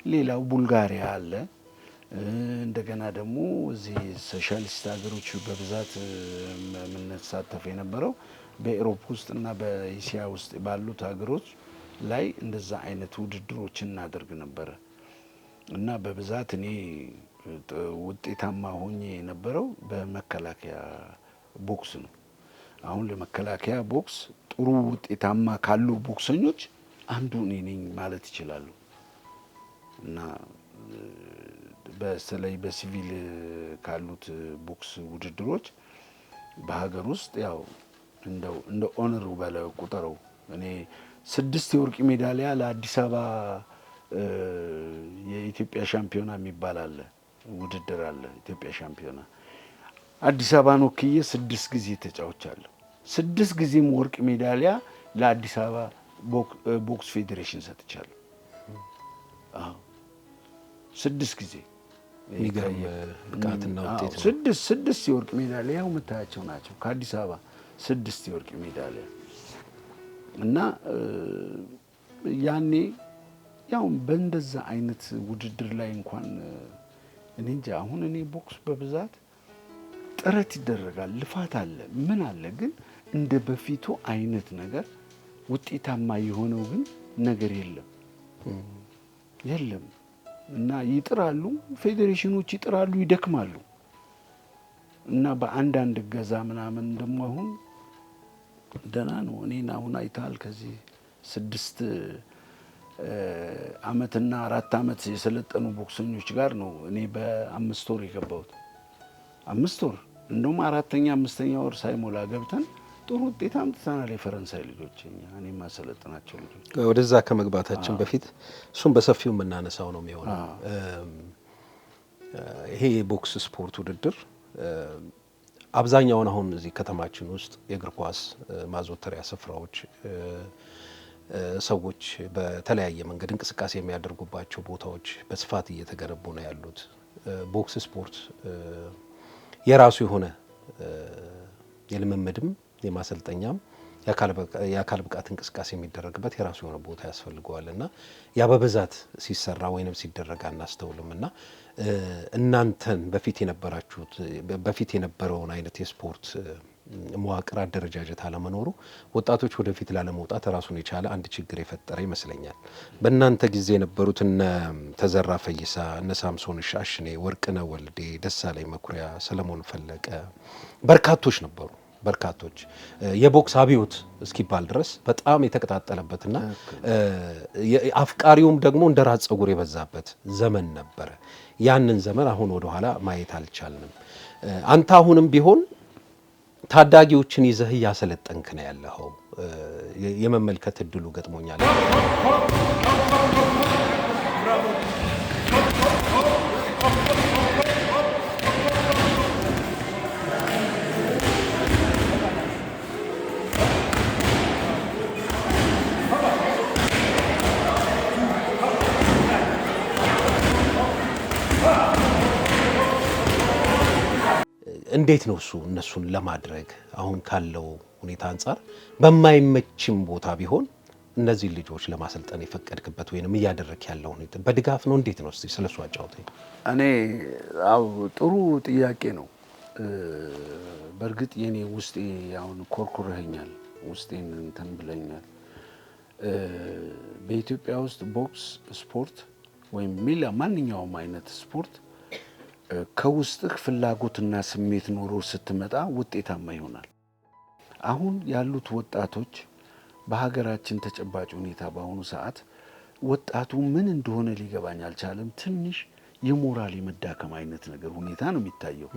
ሌላው ቡልጋሪያ አለ። እንደገና ደግሞ እዚህ ሶሻሊስት ሀገሮች በብዛት የምንሳተፍ የነበረው በኤሮፕ ውስጥ እና በእስያ ውስጥ ባሉት ሀገሮች ላይ እንደዛ አይነት ውድድሮችን እናደርግ ነበረ እና በብዛት እኔ ውጤታማ ሆኜ የነበረው በመከላከያ ቦክስ ነው። አሁን ለመከላከያ ቦክስ ጥሩ ውጤታማ ካሉ ቦክሰኞች አንዱ እኔ ነኝ ማለት ይችላሉ። እና በተለይ በሲቪል ካሉት ቦክስ ውድድሮች በሀገር ውስጥ ያው እንደ ኦነሩ በለው ቁጠረው እኔ 6 የወርቅ ሜዳሊያ ለአዲስ አበባ የኢትዮጵያ ሻምፒዮና የሚባል አለ ውድድር አለ ኢትዮጵያ ሻምፒዮና አዲስ አበባን ወክዬ 6 ጊዜ ተጫውቻለሁ። 6 ጊዜም ወርቅ ሜዳሊያ ለአዲስ አበባ ቦክስ ፌዴሬሽን ሰጥቻለሁ። አዎ 6 ጊዜ የሚገርም ብቃትና ውጤት ነው። 6 የወርቅ ሜዳሊያ ያው የምታያቸው ናቸው። ከአዲስ አበባ 6 የወርቅ ሜዳሊያ እና ያኔ ያው በእንደዛ አይነት ውድድር ላይ እንኳን እኔ እንጃ አሁን እኔ ቦክስ በብዛት ጥረት ይደረጋል፣ ልፋት አለ፣ ምን አለ፣ ግን እንደ በፊቱ አይነት ነገር ውጤታማ የሆነው ግን ነገር የለም። እና ይጥራሉ፣ ፌዴሬሽኖች ይጥራሉ፣ ይደክማሉ። እና በአንዳንድ እገዛ ምናምን ደግሞ አሁን ደህና ነው። እኔን አሁን አይተሃል ከዚህ 6 ዓመትና 4 ዓመት የሰለጠኑ ቦክሰኞች ጋር ነው እኔ በ5 ወር የገባሁት። 5 ወር እንደውም 4ኛ 5ኛ ወር ሳይሞላ ገብተን ጥሩ ውጤት አምጥተናል። የፈረንሳይ ልጆች እኔ ማሰለጥናቸው ልጆች። ወደዛ ከመግባታችን በፊት እሱም በሰፊው የምናነሳው ነው የሚሆነው። ይሄ የቦክስ ስፖርት ውድድር አብዛኛውን አሁን እዚህ ከተማችን ውስጥ የእግር ኳስ ማዘውተሪያ ስፍራዎች ሰዎች በተለያየ መንገድ እንቅስቃሴ የሚያደርጉባቸው ቦታዎች በስፋት እየተገነቡ ነው ያሉት። ቦክስ ስፖርት የራሱ የሆነ የልምምድም የማሰልጠኛም የአካል ብቃት እንቅስቃሴ የሚደረግበት የራሱ የሆነ ቦታ ያስፈልገዋል እና ያ በብዛት ሲሰራ ወይንም ሲደረግ አናስተውልም። እና እናንተን በፊት የነበረውን አይነት የስፖርት መዋቅር አደረጃጀት አለመኖሩ ወጣቶች ወደፊት ላለመውጣት ራሱን የቻለ አንድ ችግር የፈጠረ ይመስለኛል። በእናንተ ጊዜ የነበሩት እነ ተዘራ ፈይሳ፣ እነ ሳምሶን ሻሽኔ፣ ወርቅነህ ወልዴ፣ ደሳለኝ መኩሪያ፣ ሰለሞን ፈለቀ በርካቶች ነበሩ። በርካቶች የቦክስ አብዮት እስኪባል ድረስ በጣም የተቀጣጠለበትና አፍቃሪውም ደግሞ እንደ ራስ ጸጉር የበዛበት ዘመን ነበረ። ያንን ዘመን አሁን ወደ ኋላ ማየት አልቻልንም። አንተ አሁንም ቢሆን ታዳጊዎችን ይዘህ እያሰለጠንክ ነው ያለኸው። የመመልከት እድሉ ገጥሞኛል። እንዴት ነው እሱ እነሱን ለማድረግ አሁን ካለው ሁኔታ አንጻር በማይመችም ቦታ ቢሆን እነዚህ ልጆች ለማሰልጠን የፈቀድክበት ወይንም እያደረክ ያለው ሁኔታ በድጋፍ ነው? እንዴት ነው? እስቲ ስለሱ አጫውተኝ። እኔ አው ጥሩ ጥያቄ ነው። በእርግጥ የኔ ውስጤ አሁን ኮርኩረኛል፣ ውስጤን እንትን ብለኛል። በኢትዮጵያ ውስጥ ቦክስ ስፖርት ወይም ማንኛውም አይነት ስፖርት ከውስጥህ ፍላጎትና ስሜት ኖሮ ስትመጣ ውጤታማ ይሆናል። አሁን ያሉት ወጣቶች በሀገራችን ተጨባጭ ሁኔታ በአሁኑ ሰዓት ወጣቱ ምን እንደሆነ ሊገባኝ አልቻለም። ትንሽ የሞራል የመዳከም አይነት ነገር ሁኔታ ነው የሚታየው።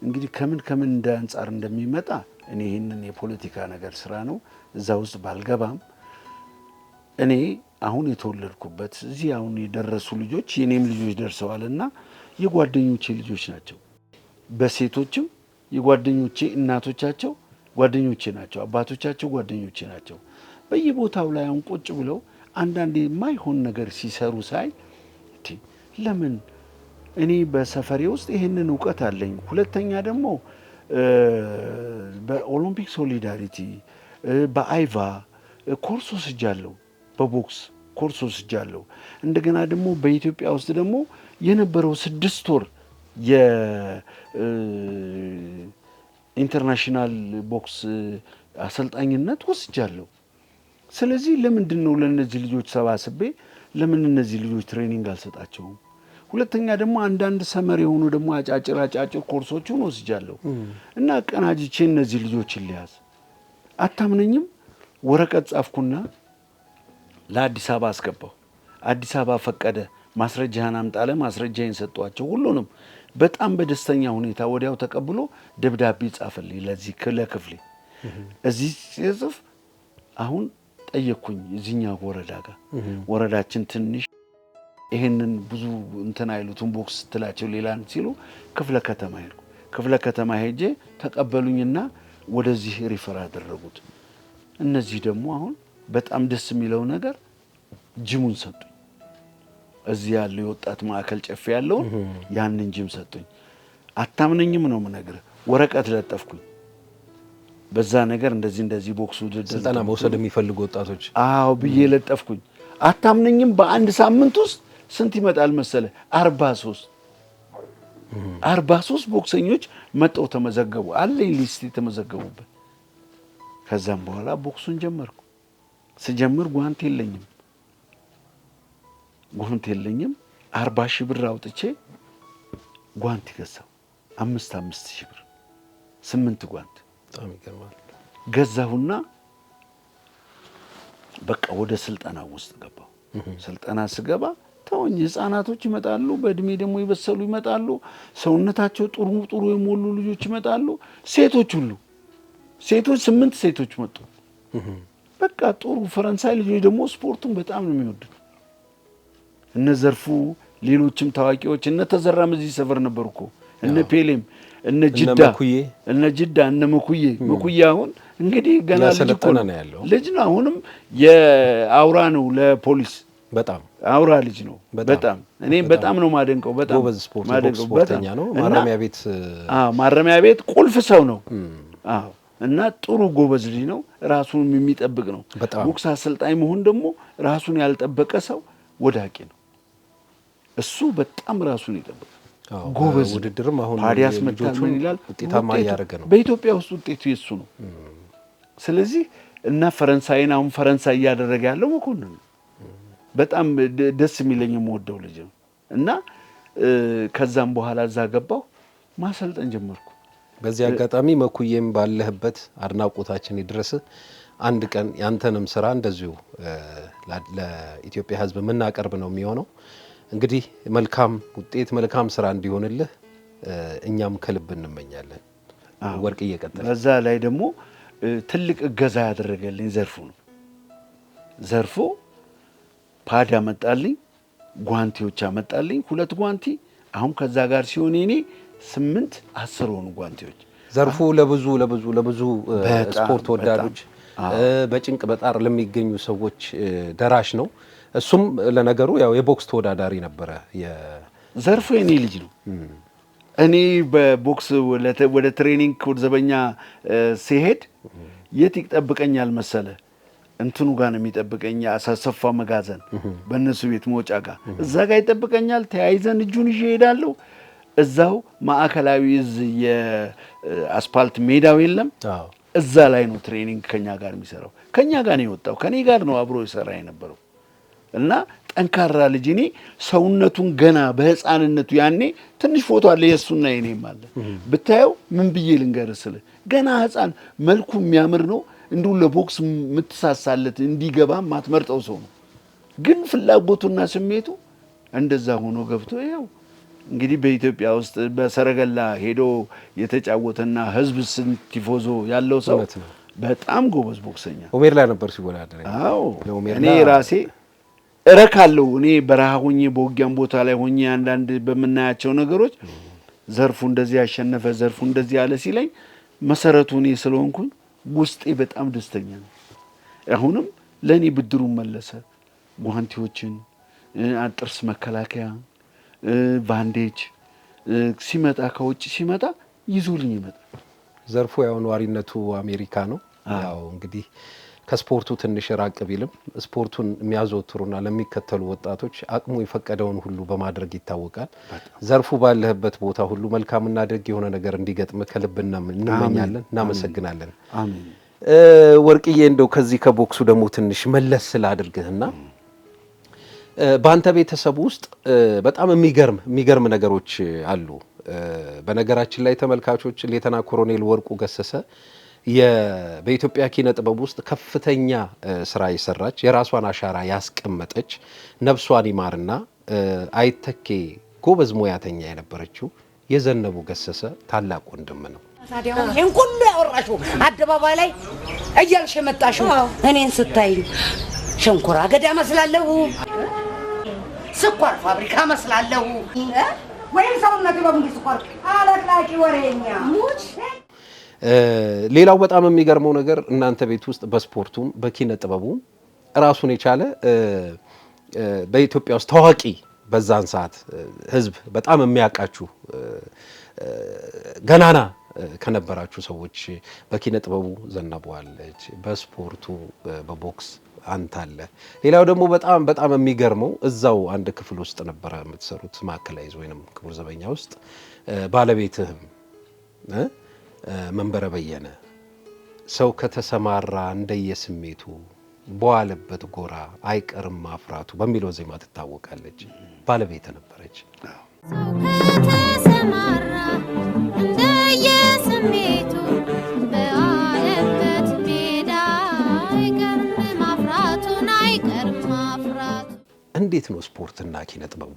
እንግዲህ ከምን እንደ አንጻር እንደሚመጣ እኔ ይህንን የፖለቲካ ነገር ስራ ነው እዛ ውስጥ ባልገባም፣ እኔ አሁን የተወለድኩበት እዚህ አሁን የደረሱ ልጆች የኔም ልጆች ደርሰዋልና የጓደኞቼ ልጆች ናቸው። በሴቶችም የጓደኞቼ እናቶቻቸው ጓደኞቼ ናቸው፣ አባቶቻቸው ጓደኞቼ ናቸው። በየቦታው ላይ አሁን ቁጭ ብለው አንዳንዴ የማይሆን ነገር ሲሰሩ ሳይ ለምን እኔ በሰፈሬ ውስጥ ይሄንን እውቀት አለኝ። ሁለተኛ ደግሞ በኦሎምፒክ ሶሊዳሪቲ በአይቫ ኮርስ ወስጃለሁ፣ በቦክስ ኮርስ ወስጃለሁ። እንደገና ደግሞ በኢትዮጵያ ውስጥ ደግሞ የነበረው 6 ወር የኢንተርናሽናል ቦክስ አሰልጣኝነት ወስጃለሁ። ስለዚህ ለምንድን ነው ለነዚህ ልጆች ሰባስቤ ለምን እነዚህ ልጆች ትሬኒንግ አልሰጣቸውም? ሁለተኛ ደግሞ አንዳንድ ሰመር የሆኑ ደግሞ አጫጭር ኮርሶችን ወስጃለሁ እና ቀናጅቼ እነዚህ ልጆችን ሊያዝ አታምነኝም? ወረቀት ጻፍኩና ለአዲስ አበባ አስገባው። አዲስ አበባ ፈቀደ። ማስረጃህን አምጣለ። ማስረጃዬን ሰጧቸው። ሁሉንም በጣም በደስተኛ ሁኔታ ወዲያው ተቀብሎ ደብዳቤ ጻፈልኝ ለዚህ ለክፍሌ። እዚህ ሲጽፍ አሁን ጠየቅኩኝ እዚህኛው ወረዳ ጋር ወረዳችን ትንሽ ይሄንን ብዙ እንትን አይሉትን ቦክስ ስትላቸው ሌላን ሲሉ ክፍለ ከተማ ሄድኩ። ክፍለ ከተማ ሄጄ ተቀበሉኝና ወደዚህ ሪፈር አደረጉት። እነዚህ ደግሞ አሁን በጣም ደስ የሚለው ነገር ጂሙን ሰጡኝ። እዚህ ያለው የወጣት ማዕከል ጨፌ ያለውን ያንን ጂም ሰጡኝ። አታምነኝም ነው የምነግርህ። ወረቀት ለጠፍኩኝ በዛ ነገር እንደዚህ ቦክሱ ስልጠና መውሰድ የሚፈልጉ ወጣቶች አዎ ብዬ ለጠፍኩኝ። አታምነኝም? በአንድ ሳምንት ውስጥ ስንት ይመጣል መሰለ? 43 ቦክሰኞች መጠው ተመዘገቡ። አለኝ ሊስት የተመዘገቡበት። ከዛም በኋላ ቦክሱን ጀመርኩ። ስጀምር ጓንት የለኝም 40 ሺህ ብር አውጥቼ ጓንት ይገዛው 5 ሺህ ብር 8 ጓንት በጣም ይገርማል። ገዛሁና በቃ ወደ ስልጠና ውስጥ ገባሁ። ስልጠና ስገባ ተወኝ፣ ህፃናቶች ይመጣሉ፣ በእድሜ ደግሞ ይበሰሉ ይመጣሉ፣ ሰውነታቸው ጥሩ የሞሉ ልጆች ይመጣሉ፣ ሴቶች 8 ሴቶች መጡ። በቃ ጥሩ ፈረንሳይ ልጆች ደግሞ ስፖርቱን በጣም ነው የሚወዱት። እነ ዘርፉ ሌሎችም ታዋቂዎች እነ ተዘራም እዚህ ሰፈር ነበሩ እኮ እነ ፔሌም እነ ጅዳ እነ መኩዬ አሁን እንግዲህ ገና ልጅ ነው። አሁንም የአውራ ነው ለፖሊስ በጣም አውራ ልጅ ነው። በጣም እኔ በጣም ነው ማደንቀው። በጣም ስፖርተኛ ነው። ማረሚያ ቤት ቁልፍ ሰው ነው። አዎ እና ጥሩ ጎበዝ ልጅ ነው። ራሱን የሚጠብቅ ነው። ቦክስ አሰልጣኝ መሆን ደግሞ ራሱን ያልጠበቀ ሰው ወዳቂ ነው። እሱ በጣም ራሱን ይጠብቃል። ጎበዝ ውድድርም አሁን ታዲያስ መታል ምን ይላል? ውጤታማ ያደረገ ነው። በኢትዮጵያ ውስጥ ውጤቱ የሱ ነው። ስለዚህ እና ፈረንሳይን አሁን ፈረንሳይ እያደረገ ያለው መኮንን ነው። በጣም ደስ የሚለኝ የምወደው ልጅ ነው። እና ከዛም በኋላ እዛ ገባሁ፣ ማሰልጠን ጀመርኩ። በዚህ አጋጣሚ መኩዬም ባለህበት አድናቆታችን ይድረስ። አንድ ቀን ያንተንም ስራ እንደዚሁ ለኢትዮጵያ ሕዝብ የምናቀርብ ነው የሚሆነው። እንግዲህ መልካም ውጤት መልካም ስራ እንዲሆንልህ እኛም ከልብ እንመኛለን። ወርቅ እየቀጠለ በዛ ላይ ደግሞ ትልቅ እገዛ ያደረገልኝ ዘርፉ ነው። ዘርፉ ፓድ ያመጣልኝ፣ ጓንቲዎች ያመጣልኝ 2 ጓንቲ። አሁን ከዛ ጋር ሲሆን እኔ 8-10 ሆኑ ጓንቲዎች። ዘርፉ ለብዙ ስፖርት ወዳዶች በጭንቅ በጣር ለሚገኙ ሰዎች ደራሽ ነው። እሱም ለነገሩ ያው የቦክስ ተወዳዳሪ ነበረ። ዘርፉ የኔ ልጅ ነው። እኔ በቦክስ ወደ ትሬኒንግ ወደ ዘበኛ ሲሄድ የት ይጠብቀኛል መሰለ? እንትኑ ጋር ነው የሚጠብቀኝ፣ አሳሰፋ መጋዘን በእነሱ ቤት መውጫ ጋር እዛ ጋር ይጠብቀኛል። ተያይዘን እጁን ይዤ እሄዳለሁ። እዛው ማዕከላዊ እዝ የአስፓልት ሜዳው የለም፣ እዛ ላይ ነው ትሬኒንግ ከኛ ጋር የሚሰራው። ከኛ ጋር ነው የወጣው፣ ከኔ ጋር ነው አብሮ ይሰራ የነበረው። እና ጠንካራ ልጅ። እኔ ሰውነቱን ገና በህፃንነቱ ያኔ ትንሽ ፎቶ አለ የሱና የኔም አለ ብታየው ምን ብዬ ልንገርህ ስለ ገና ህፃን መልኩ የሚያምር ነው። እንዲሁ ለቦክስ የምትሳሳለት እንዲገባ ማትመርጠው ሰው ነው። ግን ፍላጎቱና ስሜቱ እንደዛ ሆኖ ገብቶ ይኸው እንግዲህ በኢትዮጵያ ውስጥ በሰረገላ ሄዶ የተጫወተና ህዝብ ስንቲፎዞ ያለው ሰው በጣም ጎበዝ ቦክሰኛ ኦሜር ላይ ነበር ሲወዳደር። አዎ እኔ ራሴ እረካለሁ። እኔ በረሃ ሆኜ በውጊያም ቦታ ላይ ሆኜ አንዳንድ በመናያቸው ነገሮች ዘርፉ እንደዚህ ያሸነፈ ዘርፉ እንደዚህ ያለ ሲለኝ መሰረቱ እኔ ስለሆንኩኝ ውስጤ በጣም ደስተኛ ነው። አሁንም ለኔ ብድሩን መለሰ። ጓንቲዎችን፣ ጥርስ መከላከያ፣ ባንዴጅ ሲመጣ ከውጭ ሲመጣ ይዞልኝ ይመጣል። ዘርፉ ያው ነዋሪነቱ አሜሪካ ነው። ያው እንግዲህ ከስፖርቱ ትንሽ ራቅ ቢልም ስፖርቱን የሚያዘወትሩና ለሚከተሉ ወጣቶች አቅሙ የፈቀደውን ሁሉ በማድረግ ይታወቃል። ዘርፉ ባለህበት ቦታ ሁሉ መልካምና ደግ የሆነ ነገር እንዲገጥም ከልብ እንመኛለን። እናመሰግናለን። አሜን። ወርቅዬ እንደው ከዚህ ከቦክሱ ደግሞ ትንሽ መለስ ስላድርግህና በአንተ ቤተሰብ ውስጥ በጣም የሚገርም ነገሮች አሉ። በነገራችን ላይ ተመልካቾች ሌተና ኮሎኔል ወርቁ ገሰሰ በኢትዮጵያ ኪነ ጥበብ ውስጥ ከፍተኛ ስራ የሰራች የራሷን አሻራ ያስቀመጠች ነፍሷን ይማርና አይተኬ ጎበዝ ሙያተኛ የነበረችው የዘነቡ ገሰሰ ታላቅ ወንድም ነው። ታዲያ ይሄን ሁሉ ያወራሽው አደባባይ ላይ እያልሽ መጣሽው እኔን ስታይ ሸንኮራ አገዳ መስላለሁ፣ ስኳር ፋብሪካ መስላለሁ ወይም ሰውነት በሙሉ ስኳር አለቅላቂ ወሬኛ ሙች። ሌላው በጣም የሚገርመው ነገር እናንተ ቤት ውስጥ በስፖርቱም በኪነ ጥበቡም ራሱን የቻለ በኢትዮጵያ ውስጥ ታዋቂ በዛን ሰዓት ህዝብ በጣም የሚያውቃችሁ ገናና ከነበራችሁ ሰዎች በኪነ ጥበቡ ዘነቡ አለች፣ በስፖርቱ በቦክስ አንተ አለ። ሌላው ደግሞ በጣም የሚገርመው እዛው አንድ ክፍል ውስጥ ነበረ የምትሰሩት ማዕከላዊ ወይንም ክቡር ዘበኛ ውስጥ ባለቤትህም መንበረ በየነ ሰው ከተሰማራ እንደየስሜቱ በዋለበት ጎራ አይቀርም ማፍራቱ በሚለው ዜማ ትታወቃለች። ባለቤት ነበረች። ሰው ከተሰማራ እንደየስሜቱ በዋለበት ሜዳ አይቀርም ማፍራቱን አይቀርም ማፍራቱ። እንዴት ነው ስፖርትና ኪነ ጥበቡ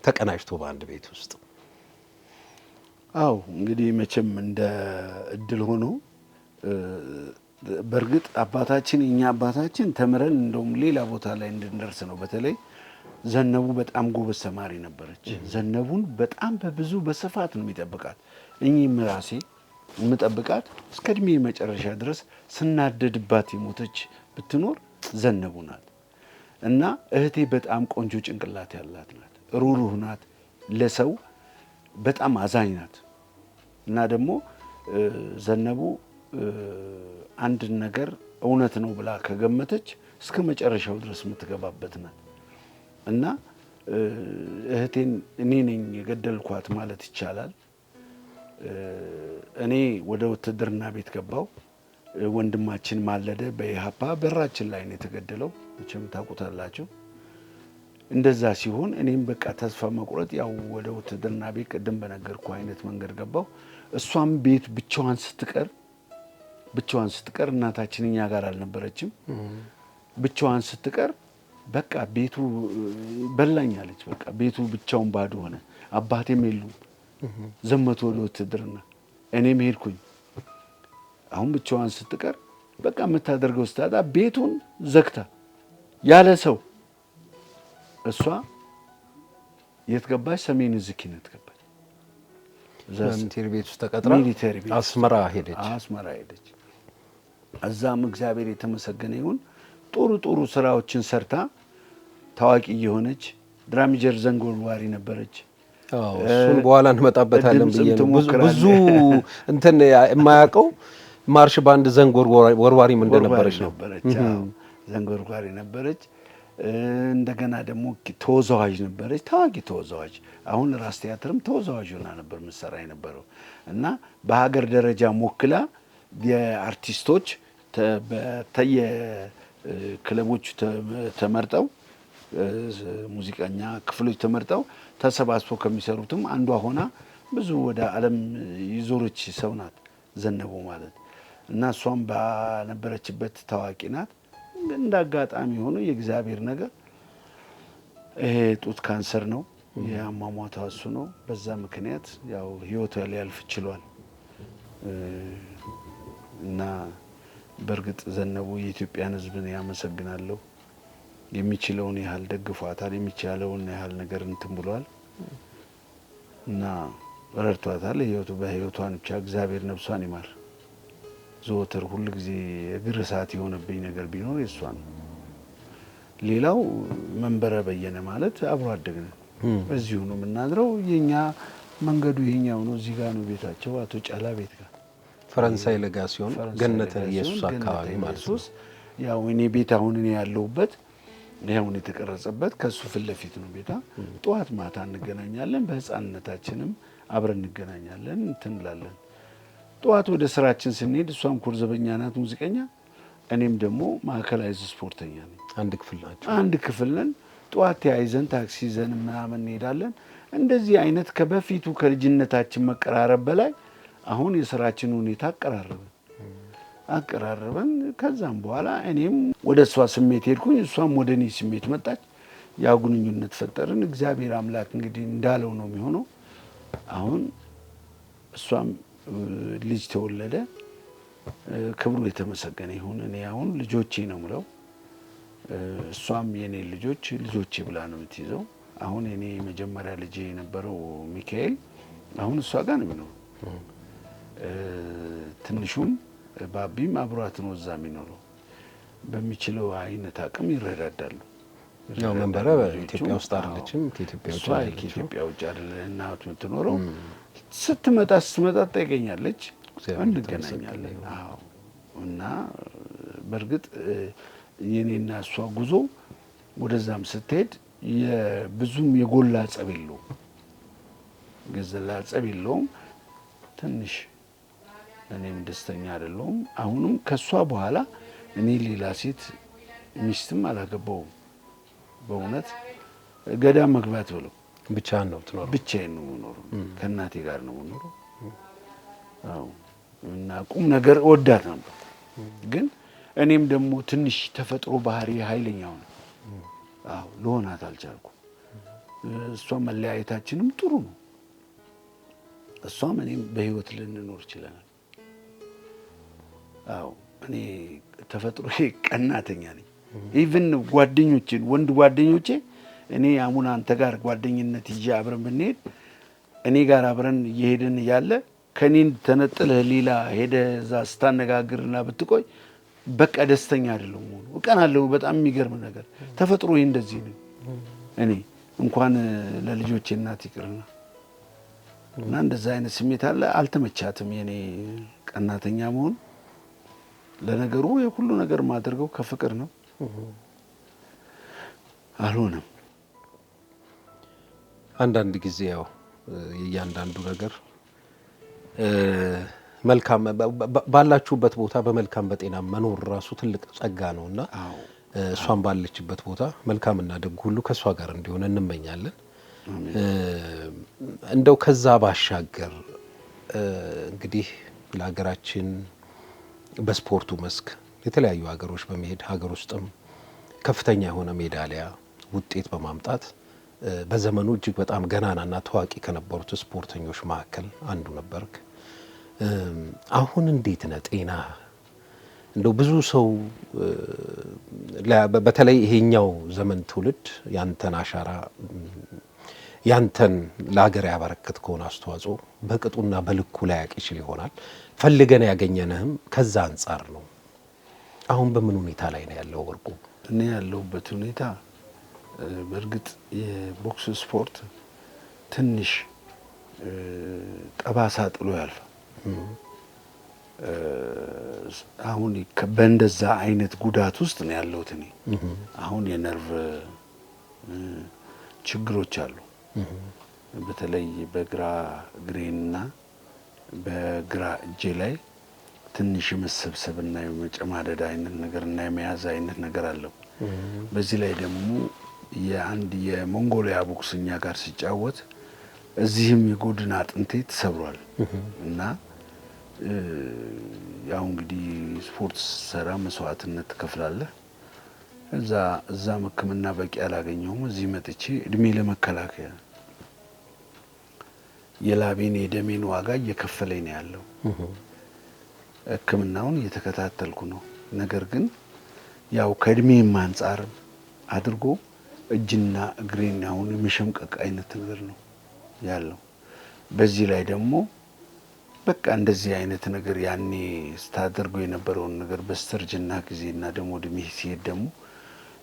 ተቀናጅቶ በአንድ ቤት ውስጥ? አው እንግዲህ መቼም እንደ እድል ሆኖ በርግጥ አባታችን የኛ አባታችን ተምረን እንደውም ሌላ ቦታ ላይ እንድንደርስ ነው። በተለይ ዘነቡ በጣም ጎበዝ ተማሪ ነበረች። ዘነቡን በጣም በብዙ በስፋት ነው የሚጠብቃት። እኚህም ራሴ የምጠብቃት እስከ እድሜ መጨረሻ ድረስ ስናደድባት የሞተች ብትኖር ዘነቡ ናት። እና እህቴ በጣም ቆንጆ ጭንቅላት ያላት ናት፣ ሩሩህ ናት፣ ለሰው በጣም አዛኝ ናት። እና ደግሞ ዘነቡ አንድ ነገር እውነት ነው ብላ ከገመተች እስከ መጨረሻው ድረስ የምትገባበት ናት። እና እህቴን እኔ ነኝ የገደልኳት ማለት ይቻላል። እኔ ወደ ውትድርና ቤት ገባው። ወንድማችን ማለደ በኢሃፓ በራችን ላይ ነው የተገደለው። መቼም ታውቁታላችሁ። እንደዛ ሲሆን እኔም በቃ ተስፋ መቁረጥ ያው ወደ ውትድርና ቤት ቅድም በነገርኩ አይነት መንገድ ገባው። እሷም ቤት ብቻዋን ስትቀር እናታችን እኛ ጋር አልነበረችም። ብቻዋን ስትቀር በቃ ቤቱ በላኛለች። በቃ ቤቱ ብቻውን ባዶ ሆነ። አባቴም የሉም፣ ዘመቱ ወደ ውትድርና፣ እኔም ሄድኩኝ። አሁን ብቻዋን ስትቀር በቃ የምታደርገው ስታጣ ቤቱን ዘግታ ያለ ሰው እሷ የት ገባች? ሰሜን ዕዝ ኪነት ገባች። ሚሊቴሪ ቤት ውስጥ ተቀጥራ አስመራ ሄደች። እዛም እግዚአብሔር የተመሰገነ ይሁን ጥሩ ስራዎችን ሰርታ ታዋቂ የሆነች ድራሚጀር ዘንጎርጓሪ ነበረች። እሱን በኋላ እንመጣበታለን ብዬ ነው። ብዙ እንትን የማያውቀው ማርሽ ባንድ ዘንጎርጓሪም እንደነበረች ነው። ዘንጎርጓሪ ነበረች። እንደገና ደግሞ ተወዛዋዥ ነበረች፣ ታዋቂ ተወዛዋዥ። አሁን ራስ ቲያትርም ተወዛዋዥ ሆና ነበር ምሰራ የነበረው እና በሀገር ደረጃ ሞክላ የአርቲስቶች በተየ ክለቦች ተመርጠው ሙዚቀኛ ክፍሎች ተመርጠው ተሰባስበው ከሚሰሩትም አንዷ ሆና ብዙ ወደ ዓለም ይዞረች ሰው ናት ዘነቡ ማለት እና እሷም በነበረችበት ታዋቂ ናት። እንዳጋጣሚ ሆኖ የእግዚአብሔር ነገር ይሄ ጡት ካንሰር ነው የአሟሟቷ እሱ ነው። በዛ ምክንያት ያው ህይወቷ ሊያልፍ ችሏል። እና በእርግጥ ዘነቡ የኢትዮጵያን ሕዝብን ያመሰግናለሁ። የሚችለውን ያህል ደግፏታል፣ የሚቻለውን ያህል ነገር እንትን ብሏል እና ረድቷታል። በህይወቷን ብቻ እግዚአብሔር ነፍሷን ይማር። ዘወትር ሁሉ ጊዜ እግር እሳት የሆነብኝ ነገር ቢኖር የሷ ነው። ሌላው መንበረ በየነ ማለት አብሮ አደግን፣ እዚሁ ነው የምናድረው። የኛ መንገዱ ይሄኛው ነው። እዚህ ጋር ነው ቤታቸው፣ አቶ ጫላ ቤት ጋር ፈረንሳይ ለጋ ሲሆን ገነተ ኢየሱስ አካባቢ ማለት ነው። ያው እኔ ቤት አሁን እኔ ያለሁበት ይሄውን የተቀረጸበት ከሱ ፊት ለፊት ነው ቤታ። ጠዋት ማታ እንገናኛለን። በህፃንነታችንም አብረን እንገናኛለን እንትንላለን። ጠዋት ወደ ስራችን ስንሄድ እሷም ኩር ዘበኛ ናት ሙዚቀኛ፣ እኔም ደግሞ ማዕከላዊ ስፖርተኛ ነኝ። አንድ ክፍል ነን። ጠዋት ተያይዘን ታክሲ ይዘን ምናምን እንሄዳለን። እንደዚህ አይነት ከበፊቱ ከልጅነታችን መቀራረብ በላይ አሁን የስራችን ሁኔታ አቀራረበ አቀራረበን። ከዛም በኋላ እኔም ወደ እሷ ስሜት ሄድኩኝ፣ እሷም ወደ እኔ ስሜት መጣች። ያ ግንኙነት ፈጠርን። እግዚአብሔር አምላክ እንግዲህ እንዳለው ነው የሚሆነው። አሁን እሷም ልጅ ተወለደ። ክብሩ የተመሰገነ ይሁን። እኔ አሁን ልጆቼ ነው የምለው፣ እሷም የኔ ልጆቼ ብላ ነው የምትይዘው። አሁን የኔ መጀመሪያ ልጅ የነበረው ሚካኤል አሁን እሷ ጋር ነው የሚኖረው። ትንሹም ባቢም አብሯት ነው እዛ የሚኖረው። በሚችለው አይነት አቅም ይረዳዳሉ። ያው መንበረ ኢትዮጵያ ውስጥ አይደለችም፣ ከኢትዮጵያ ውጭ አይደለ እናት የምትኖረው። ስትመጣ ትጠይቀኛለች፣ እንገናኛለን። አዎ። እና በእርግጥ የኔና እሷ ጉዞ ወደዛም ስትሄድ ብዙም የጎላ ጸብ የለውም፣ ገዘላ ጸብ የለውም። ትንሽ እኔም ደስተኛ አይደለሁም። አሁንም ከሷ በኋላ እኔ ሌላ ሴት ሚስትም አላገባውም። በእውነት ገዳም መግባት ብለው ብቻህን ነው የምትኖረው? ብቻዬን ነው የምኖረው፣ ከእናቴ ጋር ነው የምኖረው። አዎ። እና ቁም ነገር እወዳት ነበር፣ ግን እኔም ደግሞ ትንሽ ተፈጥሮ ባህሪ ኃይለኛ ሆነ። አዎ፣ ልሆናት አልቻልኩም። እሷ መለያየታችንም ጥሩ ነው። እሷም እኔም በህይወት ልንኖር ይችላል። አዎ፣ እኔ ተፈጥሮ ቀናተኛ ነኝ። ኢቭን ወንድ ጓደኞቼ እኔ አሁን አንተ ጋር ጓደኝነት ይዤ አብረን ብንሄድ እኔ ጋር አብረን እየሄድን እያለ ከኔን ተነጥለህ ሌላ ሄደህ እዛ ስታነጋግርና ብትቆይ በቃ ደስተኛ አይደለሁም። እቀናለሁ። በጣም የሚገርም ነገር ተፈጥሮ እንደዚህ ነው። እኔ እንኳን ለልጆቼ እናት ይቅርና እና እንደዛ አይነት ስሜት አለ። አልተመቻትም የኔ ቀናተኛ መሆን። ለነገሩ የሁሉ ነገር ማድረገው ከፍቅር ነው። አልሆነም። አንዳንድ ጊዜ ያው እያንዳንዱ ነገር መልካም ባላችሁበት ቦታ በመልካም በጤና መኖር ራሱ ትልቅ ጸጋ ነውና እሷን ባለችበት ቦታ መልካምና ደግ ሁሉ ከሷ ጋር እንዲሆን እንመኛለን። እንደው ከዛ ባሻገር እንግዲህ ለሀገራችን በስፖርቱ መስክ የተለያዩ ሀገሮች በመሄድ ሀገር ውስጥም ከፍተኛ የሆነ ሜዳሊያ ውጤት በማምጣት በዘመኑ እጅግ በጣም ገናናና ታዋቂ ከነበሩት ስፖርተኞች መካከል አንዱ ነበርክ። አሁን እንዴት ነህ? ጤና እንደው ብዙ ሰው በተለይ ይሄኛው ዘመን ትውልድ ያንተን አሻራ ያንተን ለሀገር ያበረከትከውን አስተዋጽኦ በቅጡና በልኩ ላይ ያውቅ ይችል ይሆናል። ፈልገን ያገኘንህም ከዛ አንጻር ነው። አሁን በምን ሁኔታ ላይ ነው ያለው ወርቁ? እኔ ያለሁበት ሁኔታ በእርግጥ የቦክስ ስፖርት ትንሽ ጠባሳ ጥሎ ያልፋል። አሁን በእንደዛ አይነት ጉዳት ውስጥ ነው ያለሁት እኔ። አሁን የነርቭ ችግሮች አሉ። በተለይ በግራ እግሬና በግራ እጄ ላይ ትንሽ መሰብሰብና የመጨማደድ አይነት ነገርና የመያዝ አይነት ነገር አለው። በዚህ ላይ ደግሞ የአንድ የሞንጎሊያ ቦክሰኛ ጋር ሲጫወት እዚህም የጎድን አጥንቴ ተሰብሯል እና ያው እንግዲህ ስፖርት ሰራ መስዋዕትነት ትከፍላለህ። እዛ ሕክምና በቂ አላገኘሁም። እዚህ መጥቼ እድሜ ለመከላከያ የላቤን የደሜን ዋጋ እየከፈለኝ ነው ያለው። ሕክምናውን እየተከታተልኩ ነው። ነገር ግን ያው ከእድሜም አንጻር አድርጎ እጅና እግሬን አሁን የመሸምቀቅ አይነት ነገር ነው ያለው። በዚህ ላይ ደግሞ በቃ እንደዚህ አይነት ነገር ያኔ ስታደርገው የነበረውን ነገር በስተርጅና ጊዜና ደግሞ እድሜ ሲሄድ ደግሞ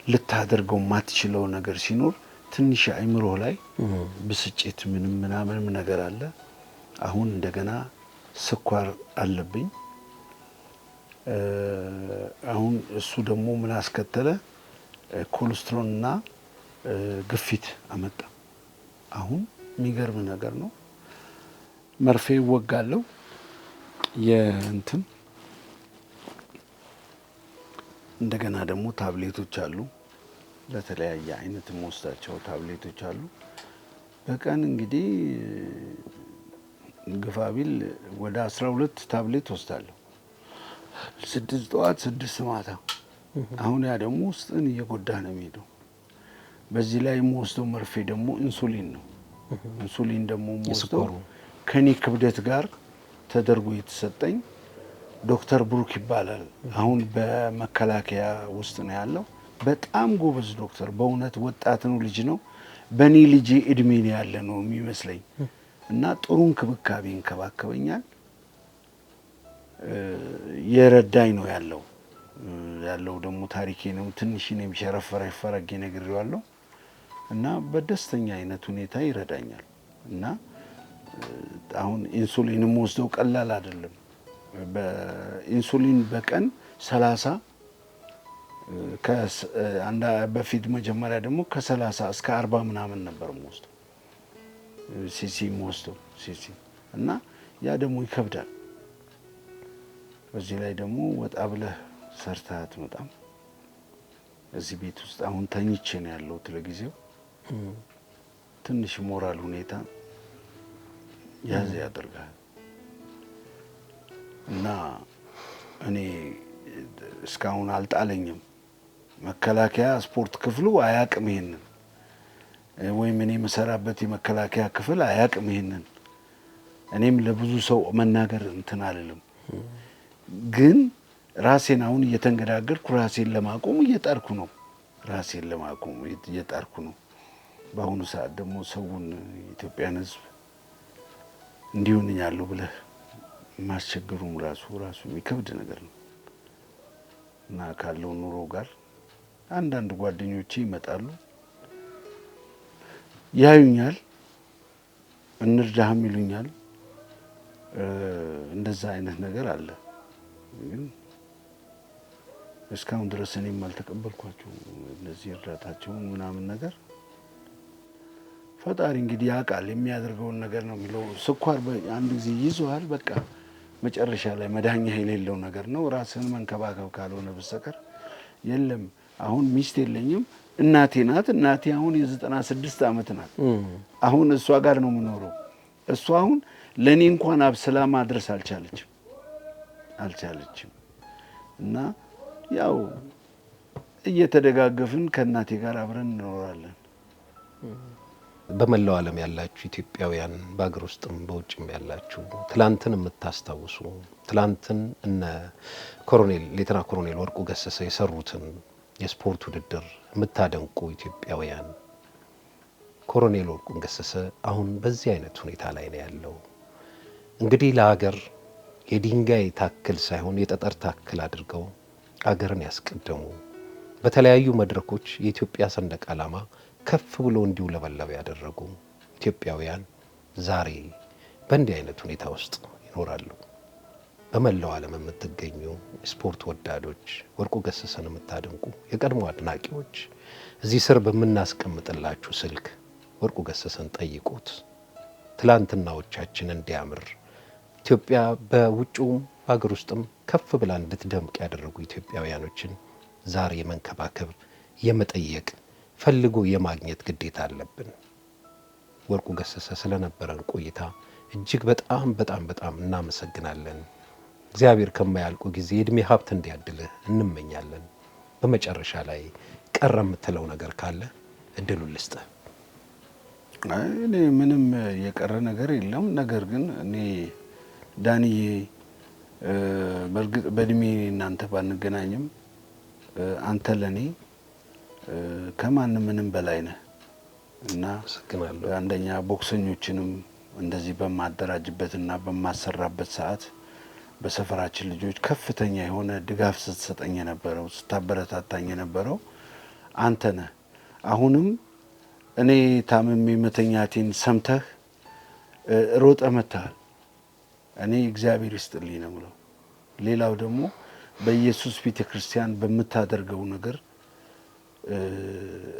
ልታደርገው ማትችለው ነገር ሲኖር ትንሽ አይምሮ ላይ ብስጭት ምናምን ነገር አለ። አሁን እንደገና ስኳር አለብኝ። አሁን እሱ ደግሞ ምን አስከተለ? ኮሌስትሮልና ግፊት አመጣ። አሁን የሚገርም ነገር ነው። መርፌ ይወጋለሁ። እንደገና ደግሞ ታብሌቶች አሉ። ለተለያየ አይነት የምወስዳቸው ታብሌቶች አሉ። በቀን እንግዲህ ግፋቢል ወደ 12 ታብሌት ወስዳለሁ። 6 ጠዋት 6 ማታ። አሁን ያ ደግሞ ውስጥን እየጎዳ ነው የሚሄደው። በዚህ ላይ የምወስደው መርፌ ደግሞ ኢንሱሊን ነው። ኢንሱሊን ደግሞ የምወስደው ከኔ ክብደት ጋር ተደርጎ የተሰጠኝ ዶክተር ብሩክ ይባላል። አሁን በመከላከያ ውስጥ ነው ያለው። በጣም ጎበዝ ዶክተር፣ በእውነት ወጣት ነው፣ ልጅ ነው። በእኔ ልጅ እድሜ ነው ያለ ነው የሚመስለኝ እና ጥሩ እንክብካቤ ይንከባከበኛል። የረዳኝ ነው ያለው ደግሞ ታሪኬ ነው። ትንሽ ነው የሚሸረፈረ ፈረጌ ነግሬዋለሁ እና በደስተኛ አይነት ሁኔታ ይረዳኛል። እና አሁን ኢንሱሊንም ወስደው ቀላል አይደለም። በኢንሱሊን በቀን 30 በፊት መጀመሪያ ደግሞ ከ30 እስከ 40 ምናምን ነበር የምወስደው ሲሲ እና ያ ደግሞ ይከብዳል። በዚህ ላይ ደግሞ ወጣ ብለህ ሰርተህ አትመጣም። እዚህ ቤት ውስጥ አሁን ተኝቼ ነው ያለሁት ለጊዜው። ትንሽ ሞራል ሁኔታ ያዝ ያደርጋል እና እኔ እስካሁን አልጣለኝም። መከላከያ ስፖርት ክፍሉ አያቅም ይሄንን፣ ወይም እኔ መሰራበት የመከላከያ ክፍል አያቅም ይሄንን። እኔም ለብዙ ሰው መናገር እንትን አልልም፣ ግን ራሴን አሁን እየተንገዳገድኩ ራሴን ለማቆም እየጣርኩ ነው። በአሁኑ ሰዓት ደግሞ ሰውን የኢትዮጵያን ሕዝብ እንዲሆንኛለሁ ብለህ ማስቸገሩም ራሱ የሚከብድ ነገር ነው እና ካለው ኑሮ ጋር አንዳንድ ጓደኞቼ ይመጣሉ፣ ያዩኛል፣ እንርዳህም ይሉኛል። እንደዛ አይነት ነገር አለ። ግን እስካሁን ድረስ እኔም አልተቀበልኳቸው እነዚህ እርዳታቸውን ምናምን ነገር። ፈጣሪ እንግዲህ ያውቃል፣ የሚያደርገውን ነገር ነው የሚለው። ስኳር አንድ ጊዜ ይዞሃል፣ በቃ መጨረሻ ላይ መዳኛ የሌለው ነገር ነው። ራስህን መንከባከብ ካልሆነ በስተቀር የለም። አሁን ሚስት የለኝም፣ እናቴ ናት። እናቴ አሁን የ96 ዓመት ናት። አሁን እሷ ጋር ነው የምኖረው። እሷ አሁን ለእኔ እንኳን አብስላ ማድረስ አልቻለችም። እና ያው እየተደጋገፍን ከእናቴ ጋር አብረን እንኖራለን። በመላው ዓለም ያላችሁ ኢትዮጵያውያን በአገር ውስጥም በውጭም ያላችሁ ትላንትን የምታስታውሱ ትላንትን እነ ሌተና ኮሎኔል ወርቁ ገሰሰ የሰሩትን የስፖርት ውድድር የምታደንቁ ኢትዮጵያውያን፣ ኮሎኔል ወርቁ ገሰሰ አሁን በዚህ አይነት ሁኔታ ላይ ነው ያለው። እንግዲህ ለሀገር የድንጋይ ታክል ሳይሆን የጠጠር ታክል አድርገው አገርን ያስቀደሙ፣ በተለያዩ መድረኮች የኢትዮጵያ ሰንደቅ ዓላማ ከፍ ብሎ እንዲውለበለብ ያደረጉ ኢትዮጵያውያን ዛሬ በእንዲህ አይነት ሁኔታ ውስጥ ይኖራሉ። በመላው ዓለም የምትገኙ ስፖርት ወዳዶች፣ ወርቁ ገሰሰን የምታደንቁ የቀድሞ አድናቂዎች እዚህ ስር በምናስቀምጥላችሁ ስልክ ወርቁ ገሰሰን ጠይቁት። ትላንትናዎቻችን እንዲያምር ኢትዮጵያ በውጭውም በሀገር ውስጥም ከፍ ብላ እንድትደምቅ ያደረጉ ኢትዮጵያውያኖችን ዛሬ የመንከባከብ የመጠየቅ ፈልጎ የማግኘት ግዴታ አለብን። ወርቁ ገሰሰ ስለነበረን ቆይታ እጅግ በጣም እናመሰግናለን። እግዚአብሔር ከማያልቁ ጊዜ የእድሜ ሀብት እንዲያድልህ እንመኛለን። በመጨረሻ ላይ ቀረ የምትለው ነገር ካለ እድሉን ልስጥህ። እኔ ምንም የቀረ ነገር የለም። ነገር ግን እኔ ዳንዬ በእርግጥ በእድሜ እናንተ ባንገናኝም አንተ ለኔ ከማንም ምንም በላይ ነህ እና አንደኛ ቦክሰኞችንም እንደዚህ በማደራጅበትና በማሰራበት ሰዓት በሰፈራችን ልጆች ከፍተኛ የሆነ ድጋፍ ስትሰጠኝ የነበረው ስታበረታታኝ የነበረው አንተ ነህ። አሁንም እኔ ታምሜ መተኛቴን ሰምተህ ሮጠ መጥተሃል። እኔ እግዚአብሔር ይስጥልኝ ነው የምለው። ሌላው ደግሞ በኢየሱስ ቤተክርስቲያን በምታደርገው ነገር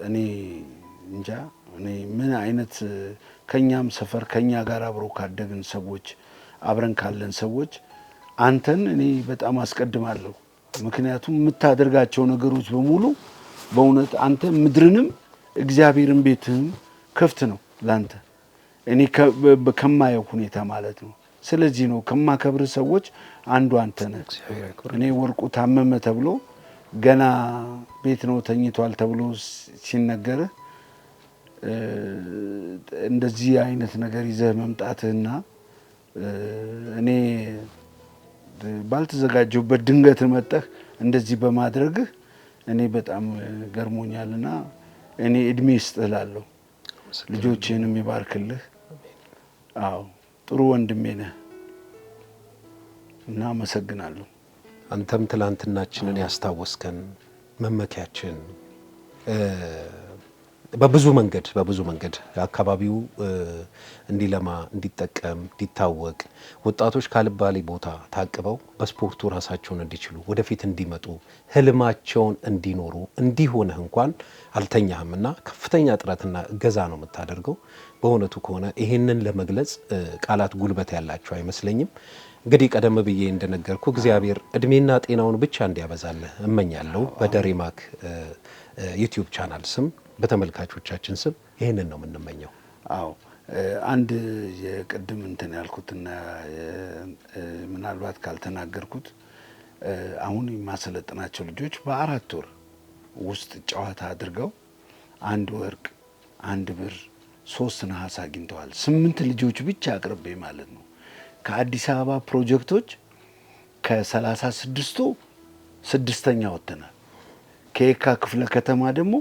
እኔ እንጃ እኔ ምን አይነት ከኛም ሰፈር ከኛ ጋር አብሮ ካደግን ሰዎች አብረን ካለን ሰዎች አንተን እኔ በጣም አስቀድማለሁ። ምክንያቱም የምታደርጋቸው ነገሮች በሙሉ በእውነት አንተ ምድርንም እግዚአብሔርን ቤትህም ክፍት ነው ላንተ። እኔ ከማየው ሁኔታ ማለት ነው። ስለዚህ ነው ከማከብር ሰዎች አንዱ አንተ ነህ። እኔ ወርቁ ታመመ ተብሎ ገና ቤት ነው ተኝቷል ተብሎ ሲነገር እንደዚህ አይነት ነገር ይዘህ መምጣትህና እኔ ባልተዘጋጀሁበት ድንገት መጣህ እንደዚህ በማድረግህ እኔ በጣም ገርሞኛልና እኔ እድሜ ይስጥላለሁ። ልጆችህንም ይባርክልህ። አዎ ጥሩ ወንድሜ ነህ እና አመሰግናለሁ። አንተም ትላንትናችንን ያስታወስከን መመኪያችን በብዙ መንገድ አካባቢው እንዲለማ እንዲጠቀም እንዲታወቅ ወጣቶች ካልባሌ ቦታ ታቅበው በስፖርቱ ራሳቸውን እንዲችሉ ወደፊት እንዲመጡ ህልማቸውን እንዲኖሩ እንዲሆነህ እንኳን አልተኛህምና ከፍተኛ ጥረትና እገዛ ነው የምታደርገው። በእውነቱ ከሆነ ይሄንን ለመግለጽ ቃላት ጉልበት ያላቸው አይመስለኝም። እንግዲህ ቀደም ብዬ እንደነገርኩ እግዚአብሔር እድሜና ጤናውን ብቻ እንዲያበዛልህ እመኛለሁ። በደሬማክ ዩቲዩብ ቻናል ስም በተመልካቾቻችን ስም ይሄንን ነው የምንመኘው። አዎ አንድ የቅድም እንትን ያልኩትና ምናልባት ካልተናገርኩት አሁን የማሰለጥናቸው ልጆች በ4 ወር ውስጥ ጨዋታ አድርገው 1 ወርቅ 1 ብር 3 ነሐስ አግኝተዋል። 8 ልጆች ብቻ አቅርቤ ማለት ነው። ከአዲስ አበባ ፕሮጀክቶች ከ36ቱ 6ኛ ወጥተናል። ከየካ ክፍለ ከተማ ደግሞ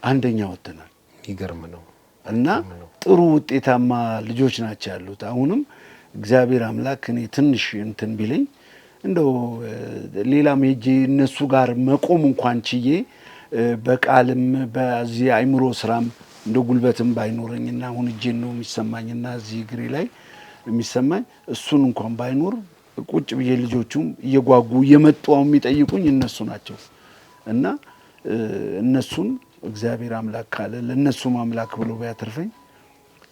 1ኛ ወጥተናል። ይገርም ነው እና ጥሩ ውጤታማ ልጆች ናቸው ያሉት። አሁንም እግዚአብሔር አምላክ እኔ ትንሽ እንትን ቢለኝ እንደው ሌላም ሄጄ እነሱ ጋር መቆም እንኳን ችዬ በቃልም በዚህ አይምሮ ስራም እንደ ጉልበትም ባይኖረኝና አሁን እጄን ነው የሚሰማኝና እዚህ እግሬ ላይ የሚሰማኝ እሱን እንኳን ባይኖር ቁጭ ብዬ ልጆቹም እየጓጉ እየመጡ የሚጠይቁኝ እነሱ ናቸው እና እነሱን እግዚአብሔር አምላክ ካለ ለነሱም አምላክ ብሎ ቢያተርፈኝ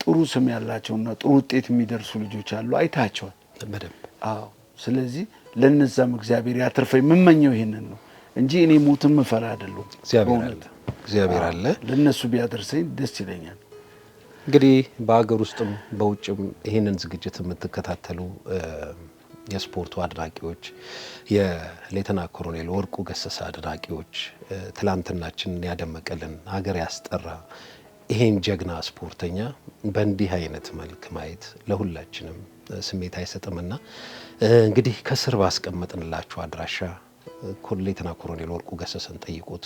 ጥሩ ስም ያላቸውና ጥሩ ውጤት የሚደርሱ ልጆች አሉ። አይታቸዋል በደንብ። አዎ ስለዚህ ለነዛም እግዚአብሔር ያተርፈኝ የምመኘው ይሄንን ነው እንጂ እኔ ሞትም መፈራ አይደለም። እግዚአብሔር አለ ለነሱ ቢያደርሰኝ ደስ ይለኛል። እንግዲህ በአገር ውስጥም በውጭም ይህንን ዝግጅት የምትከታተሉ የስፖርቱ አድናቂዎች፣ የሌተና ኮሎኔል ወርቁ ገሰሰ አድናቂዎች ትላንትናችንን ያደመቀልን ሀገር ያስጠራ ይሄን ጀግና ስፖርተኛ በእንዲህ አይነት መልክ ማየት ለሁላችንም ስሜት አይሰጥምና እንግዲህ ከስር ባስቀመጥንላችሁ አድራሻ ሌተና ኮሎኔል ወርቁ ገሰሰን ጠይቁት።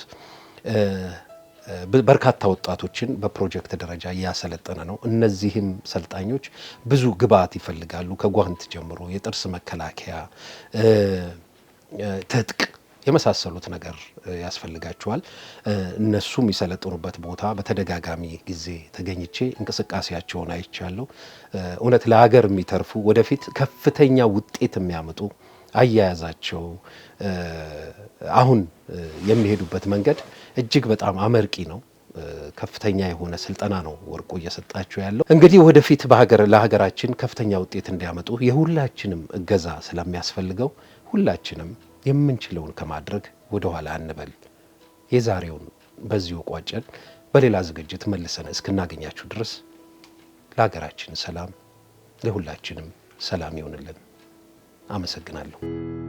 በርካታ ወጣቶችን በፕሮጀክት ደረጃ እያሰለጠነ ነው። እነዚህም ሰልጣኞች ብዙ ግብዓት ይፈልጋሉ። ከጓንት ጀምሮ የጥርስ መከላከያ፣ ትጥቅ የመሳሰሉት ነገር ያስፈልጋቸዋል። እነሱ የሚሰለጥኑበት ቦታ በተደጋጋሚ ጊዜ ተገኝቼ እንቅስቃሴያቸውን አይቻለሁ። እውነት ለሀገር የሚተርፉ ወደፊት ከፍተኛ ውጤት የሚያመጡ አያያዛቸው አሁን የሚሄዱበት መንገድ እጅግ በጣም አመርቂ ነው። ከፍተኛ የሆነ ስልጠና ነው ወርቁ እየሰጣቸው ያለው። እንግዲህ ወደፊት ለሀገራችን ከፍተኛ ውጤት እንዲያመጡ የሁላችንም እገዛ ስለሚያስፈልገው ሁላችንም የምንችለውን ከማድረግ ወደ ኋላ አንበል። የዛሬውን በዚሁ ቋጨን። በሌላ ዝግጅት መልሰን እስክናገኛችሁ ድረስ ለሀገራችን ሰላም፣ ለሁላችንም ሰላም ይሆንልን። አመሰግናለሁ።